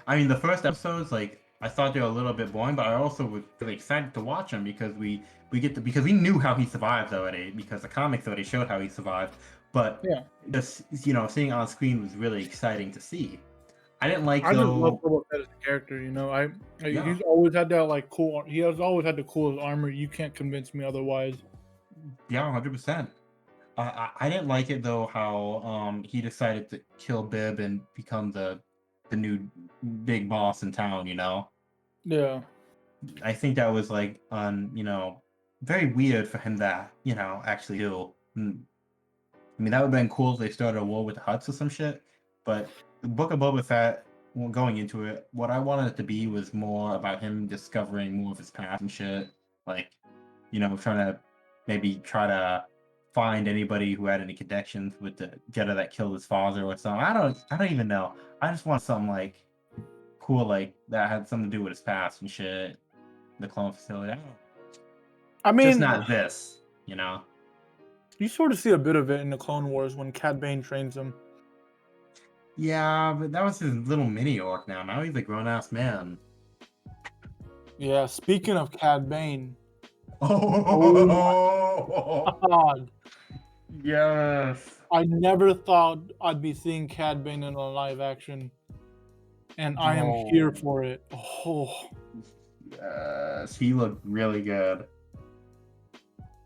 I mean, the first episodes, like, I thought they were a little bit boring, but I also was really excited to watch them because we knew how he survived already, because the comics already showed how he survived. But just seeing it on screen was really exciting to see. I didn't like I just love Boba Fett as a character. He's always had that like cool. He has always had the coolest armor. You can't convince me otherwise. Yeah, 100%. I didn't like it though how he decided to kill Bib and become the new big boss in town. Yeah. I think that was like very weird for him to actually do. I mean, that would have been cool if they started a war with the Hutts or some shit. But the Book of Boba Fett, going into it, what I wanted it to be was more about him discovering more of his past and shit. Like, trying to find anybody who had any connections with the Jedi that killed his father or something. I don't even know. I just want something like cool, like that had something to do with his past and shit. The clone facility. I mean, just not this, You sort of see a bit of it in the Clone Wars when Cad Bane trains him. Yeah, but that was his little mini orc now. Now he's a grown-ass man. Yeah, speaking of Cad Bane. Oh, God. Yes. I never thought I'd be seeing Cad Bane in a live action. And I am here for it. Oh. Yes, he looked really good.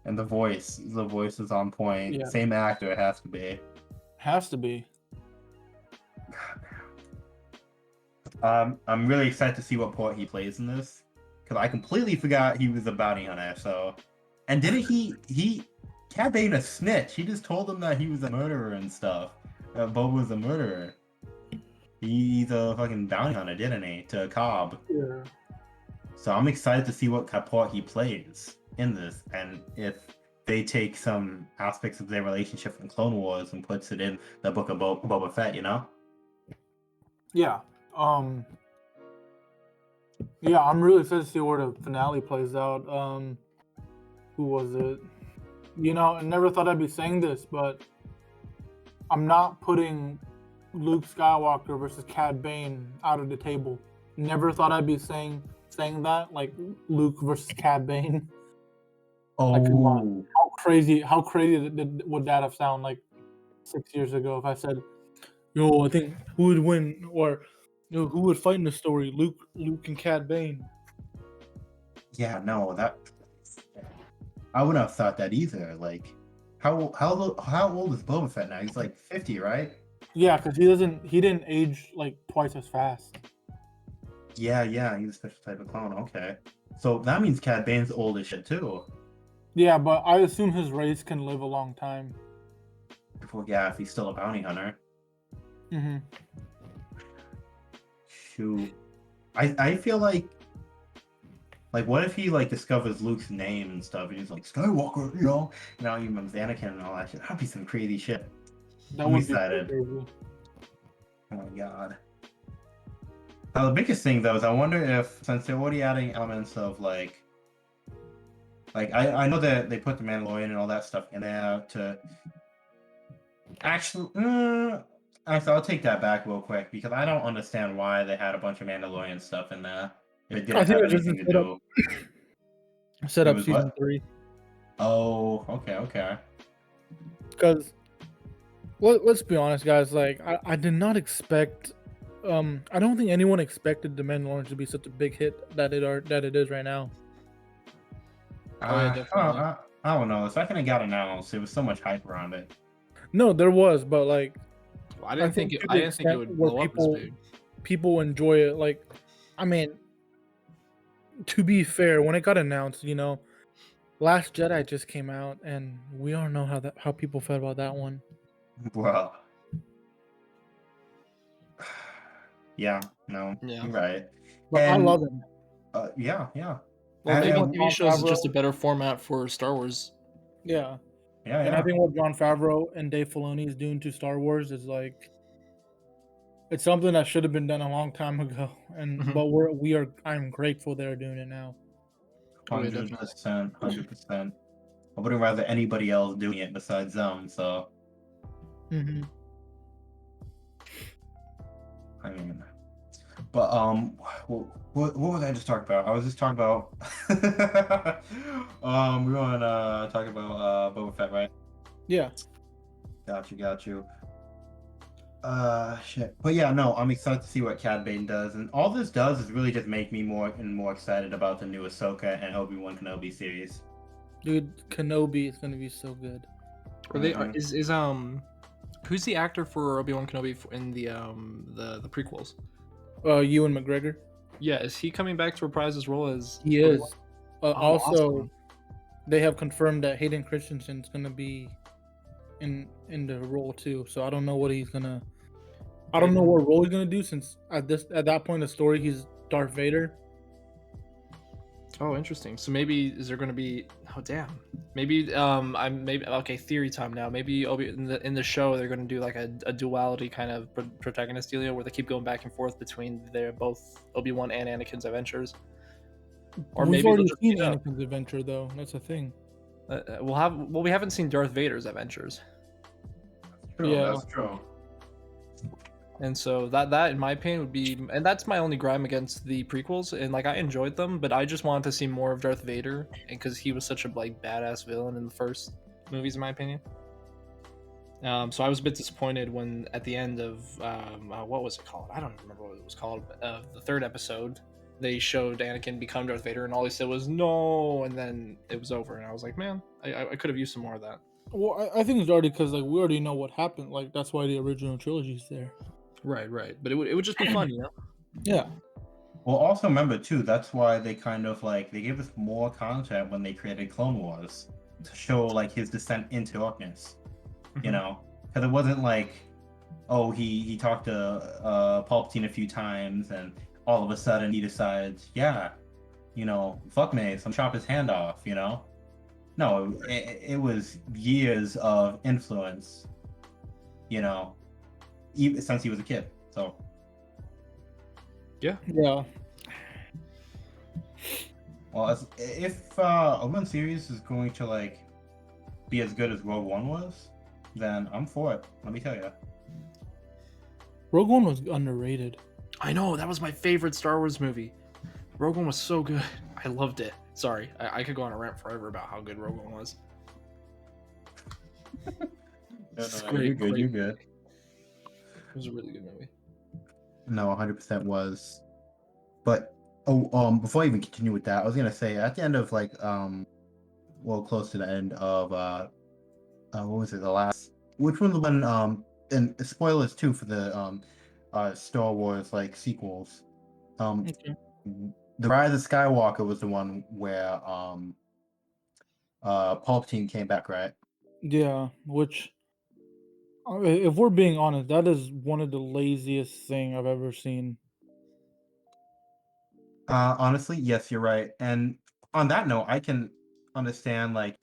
And the voice is on point. Yeah. Same actor, it has to be. Has to be. I'm really excited to see what part he plays in this, because I completely forgot he was a bounty hunter. So, and didn't he Cad Bane a snitch? He just told him that he was a murderer and stuff. That Boba was a murderer. He's a fucking bounty hunter, didn't he? To Cobb. Yeah. So I'm excited to see what part he plays in this, and if they take some aspects of their relationship from Clone Wars and puts it in the Book of Boba Fett, Yeah. Yeah, I'm really excited to see where the finale plays out. Who was it? You know, I never thought I'd be saying this, but I'm not putting Luke Skywalker versus Cad Bane out of the table. Never thought I'd be saying that, like Luke versus Cad Bane. Like, come on. Oh, How crazy would that have sounded like 6 years ago if I said, yo, I think who would win, or who would fight in the story, Luke and Cad Bane? yeah, no, I wouldn't have thought that either. Like, how old is Boba Fett now? He's like 50, right? Yeah, because he didn't age like twice as fast. Yeah, he's a special type of clone. Okay, so that means Cad Bane's old as shit too. Yeah, but I assume his race can live a long time. Yeah, if he's still a bounty hunter. Mm-hmm. Shoot, I feel like what if he like discovers Luke's name and stuff, and he's like Skywalker, now he remembers Anakin and all that shit. That'd be some crazy shit. That I'm would be excited. crazy. Oh my god. Now the biggest thing though is I wonder if, since they're already adding elements of like I know that they put the Mandalorian and all that stuff in there to actually. Actually, I'll take that back real quick because I don't understand why they had a bunch of Mandalorian stuff in there. It I didn't think have it's just anything to do. set It up was season what? 3. Oh, okay. Because let's be honest, guys. Like I did not expect. I don't think anyone expected the Mandalorian to be such a big hit that it is right now. Oh, yeah, definitely. I don't know. The second it got announced, there was so much hype around it. No, there was, but like I didn't think to it, the I didn't think it extent would where blow up as big. people enjoy it. Like, I mean, to be fair, when it got announced, Last Jedi just came out, and we all know how people felt about that one. Well, yeah, no, Yeah. you're right. But I love it. Yeah. Well, maybe And- TV shows is just a Favreau- better format for Star Wars. Yeah. Yeah, And I think what Jon Favreau and Dave Filoni is doing to Star Wars is like, it's something that should have been done a long time ago. And Mhm. but I'm grateful they're doing it now. Oh, yeah, definitely. 100%. I wouldn't rather anybody else doing it besides them. So Mm-hmm. I mean, but what was I just talking about? I was just talking about we want to talk about Boba Fett, right? Yeah. Got you. Shit. But yeah, no, I'm excited to see what Cad Bane does, and all this does is really just make me more and more excited about the new Ahsoka and Obi-Wan Kenobi series. Dude, Kenobi is gonna be so good. Are they? Is who's the actor for Obi-Wan Kenobi in the prequels? Ewan McGregor. Yeah, is he coming back to reprise his role as? He is. Obi-Wan? Also, Awesome. they have confirmed that Hayden Christensen's gonna be in the role too. So I don't know what he's gonna. I don't know what role he's gonna do, since at that point in the story he's Darth Vader. Oh, interesting. So maybe is there going to be? Oh, damn. Maybe okay. Theory time now. Maybe in the show they're going to do like a duality kind of protagonist deal where they keep going back and forth between their both Obi-Wan and Anakin's adventures. Or We've maybe already they'll just seen meet up. Anakin's adventure though. That's the thing. We haven't seen Darth Vader's adventures, True, Yeah. that's true. and so that in my opinion would be, and that's my only grime against the prequels. And like I enjoyed them, but I just wanted to see more of Darth Vader, and because he was such a like badass villain in the first movies, in my opinion. So I was a bit disappointed when at the end of what was it called? I don't remember what it was called. The third episode, they showed Anakin become Darth Vader, and all he said was "no," and then it was over. And I was like, man, I could have used some more of that. Well, I think it's already because like we already know what happened. Like that's why the original trilogy's there. Right. But it would just be fun, Yeah. Well, also remember too, that's why they kind of like they gave us more content when they created Clone Wars to show like his descent into darkness. You know, because it wasn't like, oh, he talked to Palpatine a few times and all of a sudden he decides, yeah, fuck me, so chop his hand off. No, it was years of influence. Even since he was a kid. So Yeah. Well, if Obi-Wan series is going to like be as good as Rogue One was, then I'm for it. Let me tell you. Rogue One was underrated. I know, that was my favorite Star Wars movie. Rogue One was so good. I loved it. Sorry, I could go on a rant forever about how good Rogue One was. It's No, you're good. You're good. It was a really good movie. No, 100% was. But before I even continue with that, I was gonna say at the end of like well, close to the end of what was it? The last, which one? The one and spoilers too for the Star Wars like sequels. Okay. The Rise of Skywalker was the one where Palpatine came back, right? Yeah, which, if we're being honest, that is one of the laziest thing I've ever seen. Honestly, yes, you're right. And on that note, I can understand like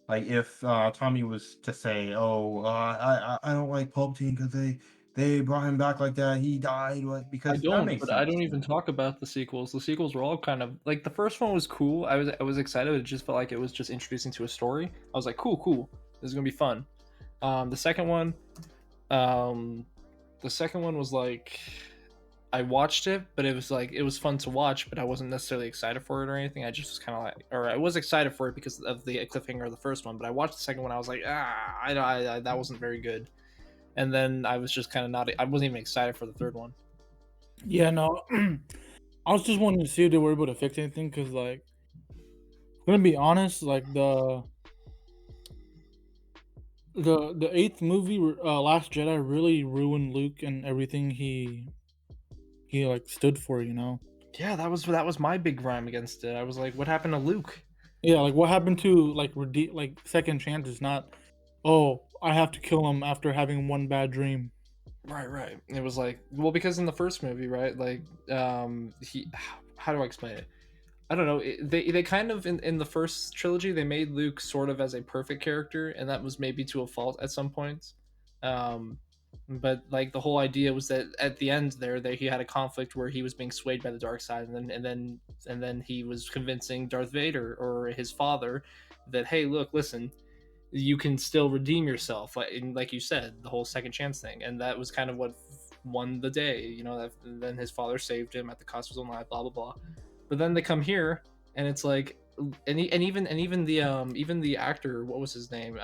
if Tommy was to say, "Oh, I don't like Palpatine because they brought him back like that. He died," like I because that don't, makes but I sense. don't even talk about the sequels. The sequels were all kind of like the first one was cool. I was excited. It just felt like it was just introducing to a story. I was like, cool. This is gonna be fun. The second one, um, was like I watched it, but it was like it was fun to watch, but I wasn't necessarily excited for it or anything. I just was kind of like, or I was excited for it because of the cliffhanger of the first one. But I watched the second one, I was like, I that wasn't very good. And then I was just kind of not. I wasn't even excited for the third one. Yeah, no. I was just wanting to see if they were able to fix anything because, like, I'm gonna be honest, like the eighth movie, Last Jedi, really ruined Luke and everything he like stood for. You know? Yeah, that was my big rhyme against it. I was like, what happened to Luke? Yeah, like what happened to like like second chances? Not, oh, I have to kill him after having one bad dream. Right. It was like, well, because in the first movie, right, like, he, how do I explain it? I don't know. They kind of in the first trilogy they made Luke sort of as a perfect character, and that was maybe to a fault at some points. Um, but like the whole idea was that at the end there, that he had a conflict where he was being swayed by the dark side, and then he was convincing Darth Vader or his father that, hey, look, listen, you can still redeem yourself, like you said, the whole second chance thing, and that was kind of what won the day. That then his father saved him at the cost of his own life, blah blah blah. But then they come here, and it's like, even the actor, what was his name?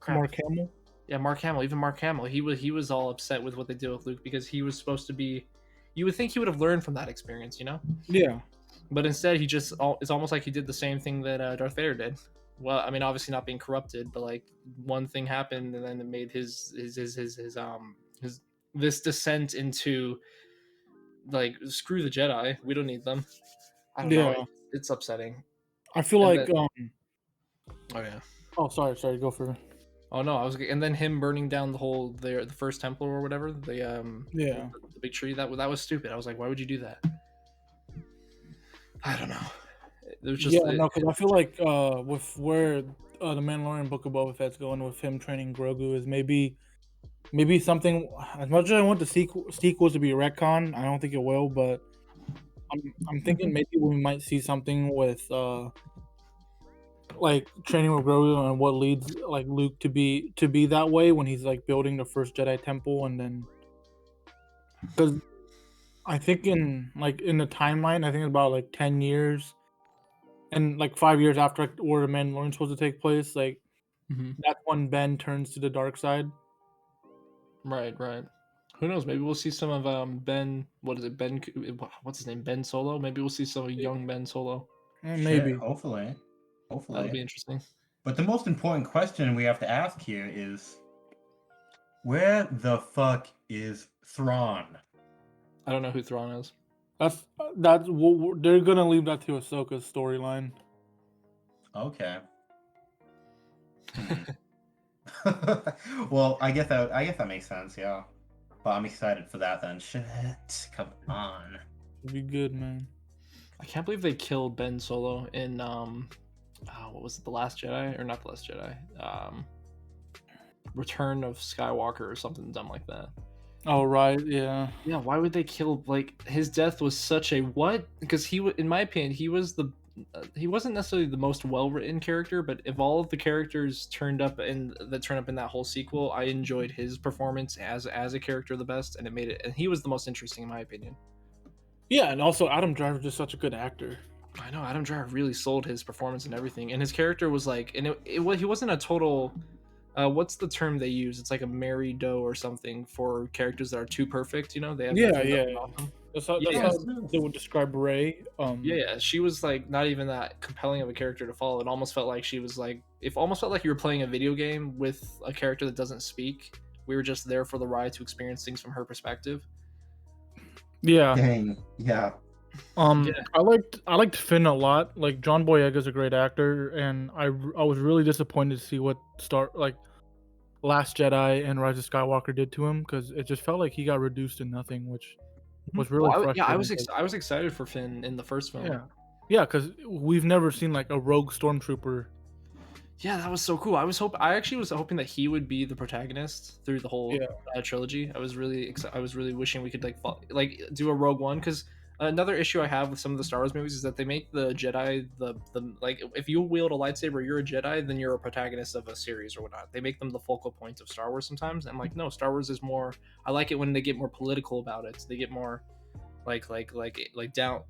Crap. Mark Hamill. Yeah, Mark Hamill. Even Mark Hamill, he was all upset with what they did with Luke because he was supposed to be. You would think he would have learned from that experience. Yeah. But instead, it's almost like he did the same thing that Darth Vader did. Well, I mean, obviously not being corrupted, but like one thing happened, and then it made his this descent into like, screw the Jedi. We don't need them. I don't know. Yeah. It's upsetting. I feel And like then- Oh yeah. oh, sorry, go for it. Oh no, and then him burning down the first temple or whatever, Yeah. the big tree, that was stupid. I was like, why would you do that? I don't know. It was just Yeah, no, because I feel like with where the Mandalorian Book of Boba Fett's going with him training Grogu is maybe something. As much as I want the sequels to be a retcon, I don't think it will. But I'm thinking maybe we might see something with like training with Grogu and what leads like Luke to be that way when he's like building the first Jedi temple, and then because I think in the timeline, I think it's about like 10 years. And like 5 years after where the Mandalorian's supposed to take place, like Mhm. that's when Ben turns to the dark side. Right. Who knows? Maybe we'll see some of Ben. What is it? What's his name? Ben Solo. Maybe we'll see some of young Ben Solo. Maybe. Shit, hopefully. That'll be interesting. But the most important question we have to ask here is, where the fuck is Thrawn? I don't know who Thrawn is. That's they're gonna leave that to Ahsoka's storyline. Okay. Well, I guess that makes sense, yeah. But I'm excited for that then. Shit, come on. It'd be good, man. I can't believe they killed Ben Solo in what was it, The Last Jedi, or not The Last Jedi? Return of Skywalker or something dumb like that. Oh right, yeah. Yeah, why would they kill? Like his death was such a what? Because in my opinion, he wasn't necessarily the most well written character, but if all of the characters turned up in that whole sequel, I enjoyed his performance as a character the best, and it made it. And he was the most interesting in my opinion. Yeah, and also Adam Driver's just such a good actor. I know Adam Driver really sold his performance and everything, and his character was like, and he wasn't a total. What's the term they use? It's like a Mary Doe or something for characters that are too perfect. You know, they have Yeah, nothing yeah. about them. That's how Yeah. they would describe Ray. Yeah, she was like not even that compelling of a character to follow. It almost felt like she was like, almost felt like you were playing a video game with a character that doesn't speak. We were just there for the ride to experience things from her perspective. Yeah. Dang, yeah. Yeah. I liked Finn a lot. Like John Boyega's a great actor, and I was really disappointed to see what Last Jedi and Rise of Skywalker did to him, because it just felt like he got reduced to nothing, which was really frustrating. I was excited for Finn in the first film. Yeah, because we've never seen like a rogue stormtrooper. Yeah, that was so cool. I actually was hoping that he would be the protagonist through the whole trilogy. I was really wishing we could like do a Rogue One, because another issue I have with some of the Star Wars movies is that they make the Jedi the like, if you wield a lightsaber, you're a Jedi, then you're a protagonist of a series or whatnot. They make them the focal point of Star Wars sometimes. And I'm like, no, Star Wars is more. I like it when they get more political about it. They get more like down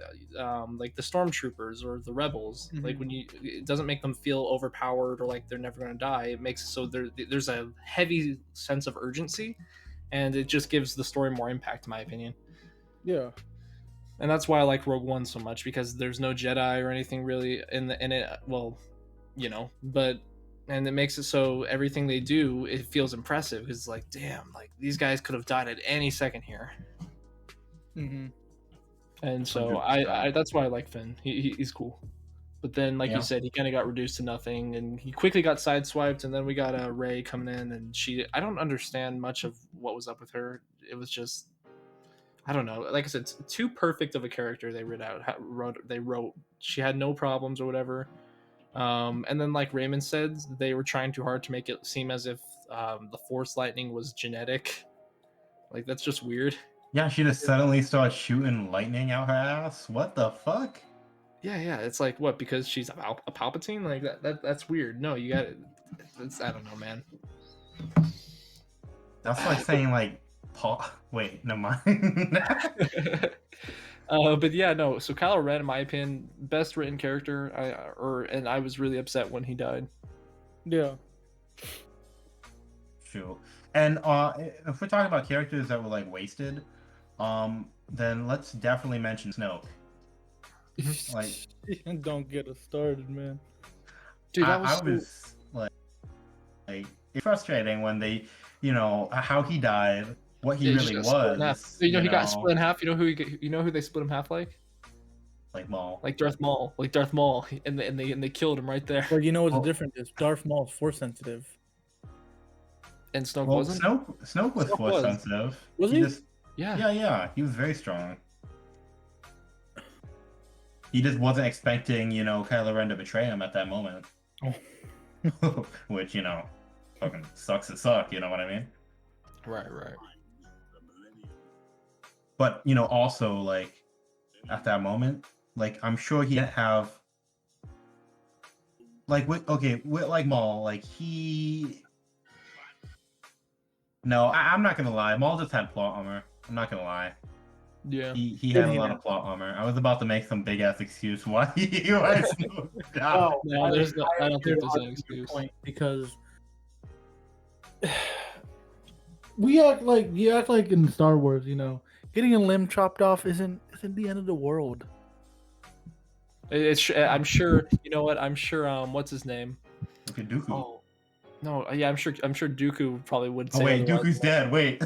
like the stormtroopers or the rebels. Like when it doesn't make them feel overpowered or like they're never going to die. It makes it so there's a heavy sense of urgency, and it just gives the story more impact, in my opinion. Yeah. And that's why I like Rogue One so much, because there's no Jedi or anything really in it. Well, you know, and it makes it so everything they do, it feels impressive, because like, damn, like these guys could have died at any second here. And so I that's why I like Finn. He's cool. But then, like you said, he kind of got reduced to nothing, and he quickly got sideswiped. And then we got Rey coming in, and I don't understand much of what was up with her. It was just, I don't know. Like I said, too perfect of a character they wrote. She had no problems or whatever. And then, like Raymond said, they were trying too hard to make it seem as if the Force lightning was genetic. Like, that's just weird. Yeah, she just suddenly starts shooting lightning out her ass. What the fuck? Yeah. It's like, what? Because she's a Palpatine? Like that's weird. No, you got it. I don't know, man. That's like saying like Paul. Wait, never mind. But yeah, no. So Kylo Ren, in my opinion, best written character. And I was really upset when he died. Yeah. True. And if we're talking about characters that were like wasted, then let's definitely mention Snoke. Like, don't get us started, man. Dude, I was like, it's frustrating when they, how he died, what he really was. He got split in half. You know who they split him half like? Like Maul. Like Darth Maul, and they killed him right there. Well, you know what's different is Darth Maul's force sensitive. And Snoke wasn't? Snoke was force sensitive. Was he? Yeah. He was very strong. He just wasn't expecting, Kylo Ren to betray him at that moment. Oh. Which, fucking sucks to suck, you know what I mean? Right. But, also, like, at that moment, like, I'm sure he didn't have... Like, with like, Maul, like, he... No, I'm not gonna lie. Maul just had plot armor. I'm not gonna lie. Yeah. He had a lot of plot armor. I was about to make some big ass excuse why he was. No, I don't think there's an excuse. Because you act like in Star Wars, getting a limb chopped off isn't the end of the world. I'm sure. You know what? I'm sure. What's his name? Okay, Dooku. Oh. No, yeah, I'm sure Dooku probably would say. Oh wait, Dooku's dead. Wait.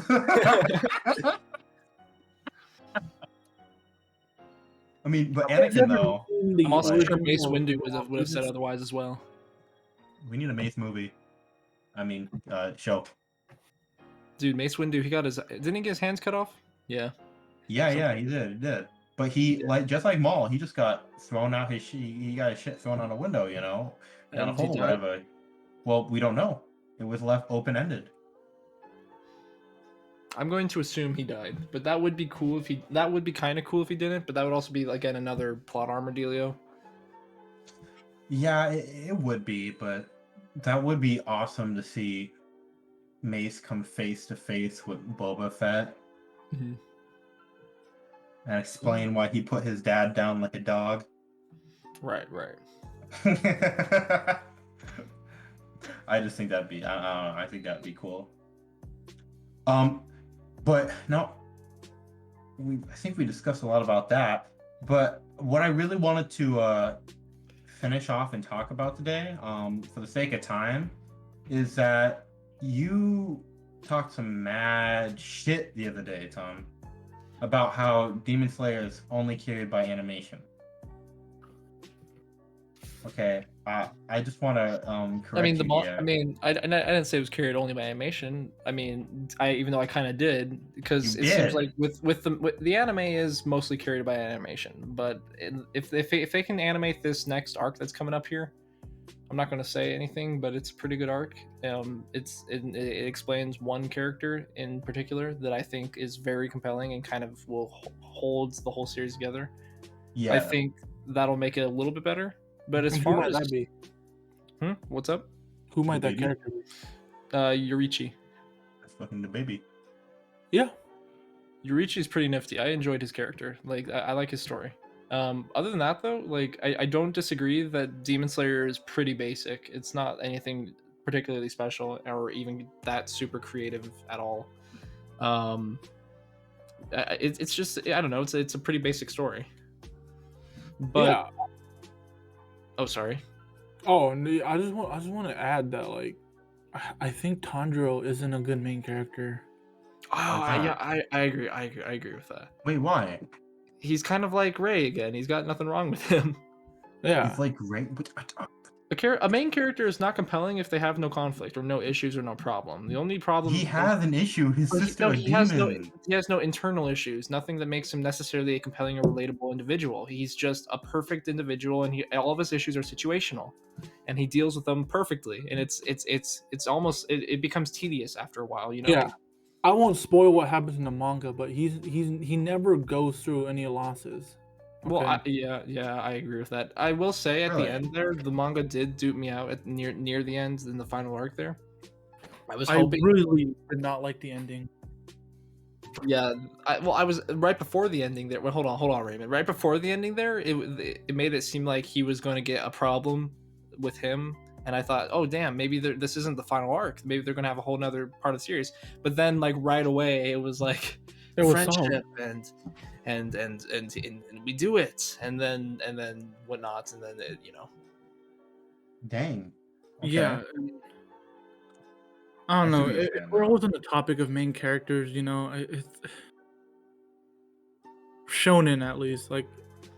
I mean, but Anakin though. I'm also sure Mace Windu would have said otherwise as well. We need a Mace movie. I mean, show. Dude, Mace Windu, didn't he get his hands cut off? Yeah. Yeah, he did. But he just like Maul, he just got thrown out he got his shit thrown out a window, down a hole, whatever. Well, we don't know. It was left open-ended. I'm going to assume he died, but that would be cool if he. That would be kind of cool if he didn't, but that would also be again another plot armor dealio. Yeah, it would be, but that would be awesome to see Mace come face to face with Boba Fett Mm-hmm. and explain why he put his dad down like a dog. Right. I just think that'd be, I don't know, I think that'd be cool. But no, I think we discussed a lot about that. But what I really wanted to finish off and talk about today, for the sake of time, is that you talked some mad shit the other day, Tom, about how Demon Slayer is only carried by animation. Okay, I just want to correct you here. I didn't say it was carried only by animation. I mean, even though I kind of did, because You it seems did. like with the anime is mostly carried by animation. But if they can animate this next arc that's coming up here, I'm not going to say anything, but it's a pretty good arc. It explains one character in particular that I think is very compelling and kind of holds the whole series together. Yeah. I think that'll make it a little bit better. But as Who far might as that be? What's up? Who might The that baby? character be? Yurichi. That's fucking the baby. Yeah. Yurichi's pretty nifty. I enjoyed his character. I like his story. Other than that though, I don't disagree that Demon Slayer is pretty basic. It's not anything particularly special or even that super creative at all. It's just, I don't know, it's a pretty basic story. But yeah. oh, sorry. Oh, I just want to add that I think Tanjiro isn't a good main character. Oh, Why not? I agree. I agree with that. Wait, why? He's kind of like Ray again. He's got nothing wrong with him. Yeah. He's like great. A main character is not compelling if they have no conflict or no issues or no problem. The only problem He has an issue. His sister, he has no internal issues. Nothing that makes him necessarily a compelling or relatable individual. He's just a perfect individual, and all of his issues are situational, and he deals with them perfectly. And it's almost it becomes tedious after a while, you know. Yeah. I won't spoil what happens in the manga, but he never goes through any losses. Well, Okay. I agree with that. I will say at Really? the end there, the manga did dupe me out at near the end in the final arc there. I was I hoping. really did not like the ending. Yeah, I was right before the ending there. Well, hold on, Raymond. Right before the ending there, it made it seem like he was going to get a problem with him, and I thought, oh damn, maybe this isn't the final arc. Maybe they're going to have a whole nother part of the series. But then, right away, it was like It was friendship solid. and we do it, and then whatnot, and then Dang. Okay. Yeah. I don't I see know. what you're If saying we're now. always on the topic of main characters, it's shonen at least.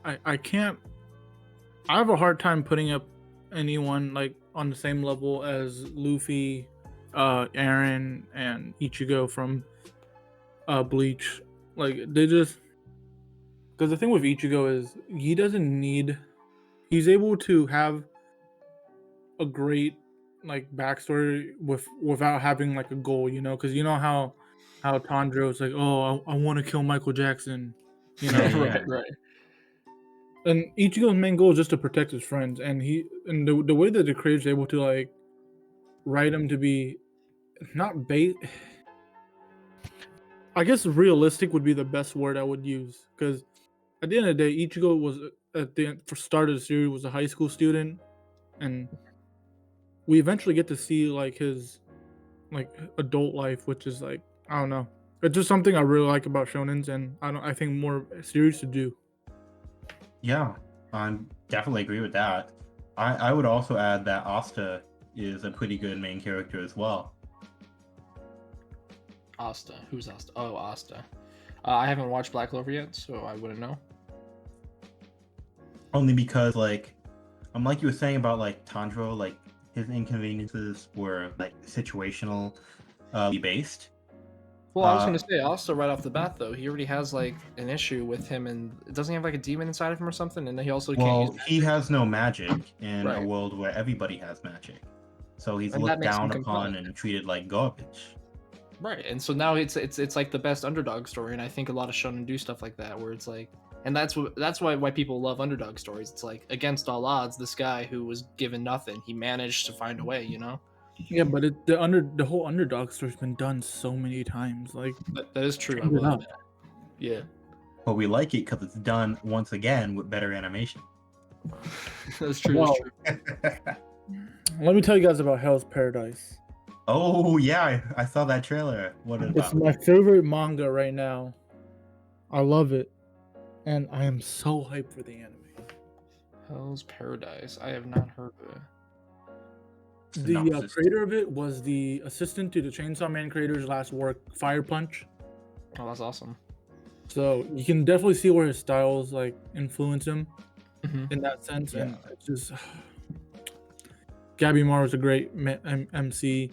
I can't. I have a hard time putting up anyone on the same level as Luffy, Eren, and Ichigo from Bleach. They just, because the thing with Ichigo is he's able to have a great backstory without having a goal, because you know how Tanjiro's oh, I want to kill Michael Jackson, Yeah. right. and Ichigo's main goal is just to protect his friends, and the way that the creator's able to write him to be not bait. I guess realistic would be the best word I would use, because at the end of the day, Ichigo was at the start of the series was a high school student, and we eventually get to see his adult life, which is I don't know. It's just something I really like about shonens, and I think more series to do. Yeah, I definitely agree with that. I would also add that Asta is a pretty good main character as well. Asta. Who's Asta? Oh, Asta. I haven't watched Black Clover yet, so I wouldn't know. Only because like you were saying about Tanjiro, his inconveniences were situational based. Well, I was gonna say Asta right off the bat though. He already has an issue with him, and doesn't he have a demon inside of him or something? And then he also can't use he has no magic in a Right. world where everybody has magic, so he's And that looked makes him down upon compelling. and treated like garbage. Right, and so now it's like the best underdog story, and I think a lot of shonen do stuff like that, where it's like, and that's why people love underdog stories. It's like against all odds, this guy who was given nothing, he managed to find a way. You know, Yeah, but the whole underdog story's been done so many times. Like, that is true. I change it will up. admit. Yeah, But we like it because it's done once again with better animation. that's true. Well, That's true. let me tell you guys about Hell's Paradise. Oh yeah, I saw that trailer. What is It's about? my favorite manga right now. I love it, and I am so hyped for the anime. Hell's Paradise. I have not heard of it. The Synopsis. creator of it was the assistant to the Chainsaw Man creator's last work, Fire Punch. Oh, that's awesome. So you can definitely see where his styles like influence him Mhm. in that sense, and Yeah. it's just Gabby Mara's a great MC,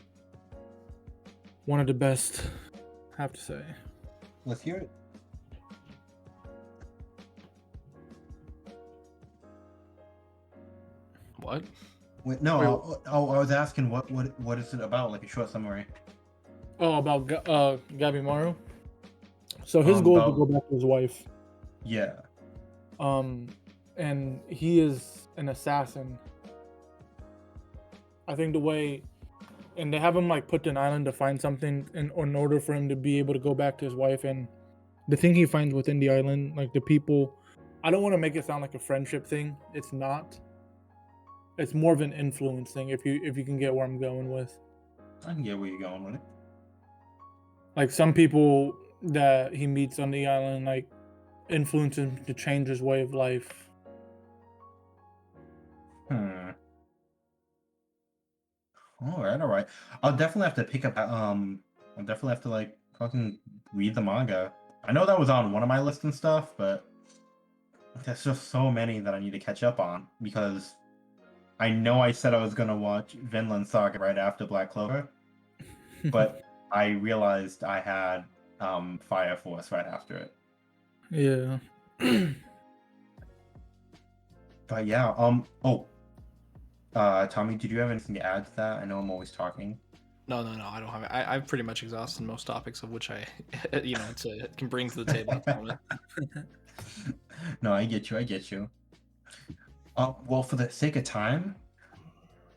one of the best, I have to say. Let's hear it. What? Wait, no. I was asking what is it about? Like a short summary. Oh, about Gabby Maru. So his goal is to go back to his wife. Yeah. And he is an assassin. I think the way, and they have him like put to an island to find something in order for him to be able to go back to his wife. And the thing he finds within the island, like the people, I don't want to make it sound like a friendship thing. It's not. It's more of an influence thing. If you can get where I'm going with. I can get where you're going with it. Like some people that he meets on the island, like influence him to change his way of life. All right. I'll definitely have to pick up. I'll definitely have to like fucking read the manga. I know that was on one of my lists and stuff, but there's just so many that I need to catch up on because I know I said I was gonna watch Vinland Saga right after Black Clover, but I realized I had Fire Force right after it. Yeah. But yeah, Tommy, did you have anything to add to that? I know I'm always talking. No, I don't have it. I've pretty much exhausted most topics of which I, can bring to the table at the moment. No, I get you. Well, for the sake of time,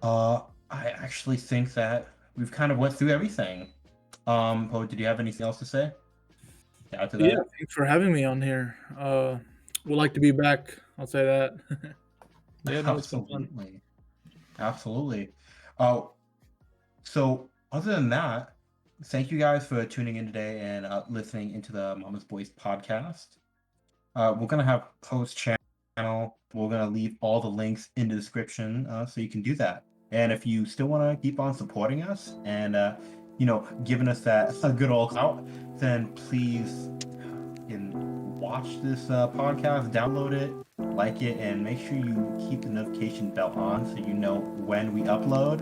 I actually think that we've kind of went through everything. Poe, did you have anything else to say? After that? Yeah, thanks for having me on here. Would like to be back. I'll say that. Yeah, no, it's been fun. Absolutely. So other than that, thank you guys for tuning in today and listening into the Mama's Boys podcast. We're gonna have post channel. We're gonna leave all the links in the description, so you can do that. And if you still want to keep on supporting us and giving us that good old clout, then please watch this podcast, download it, like it, and make sure you keep the notification bell on so you know when we upload.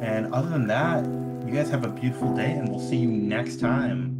And other than that, you guys have a beautiful day, and we'll see you next time.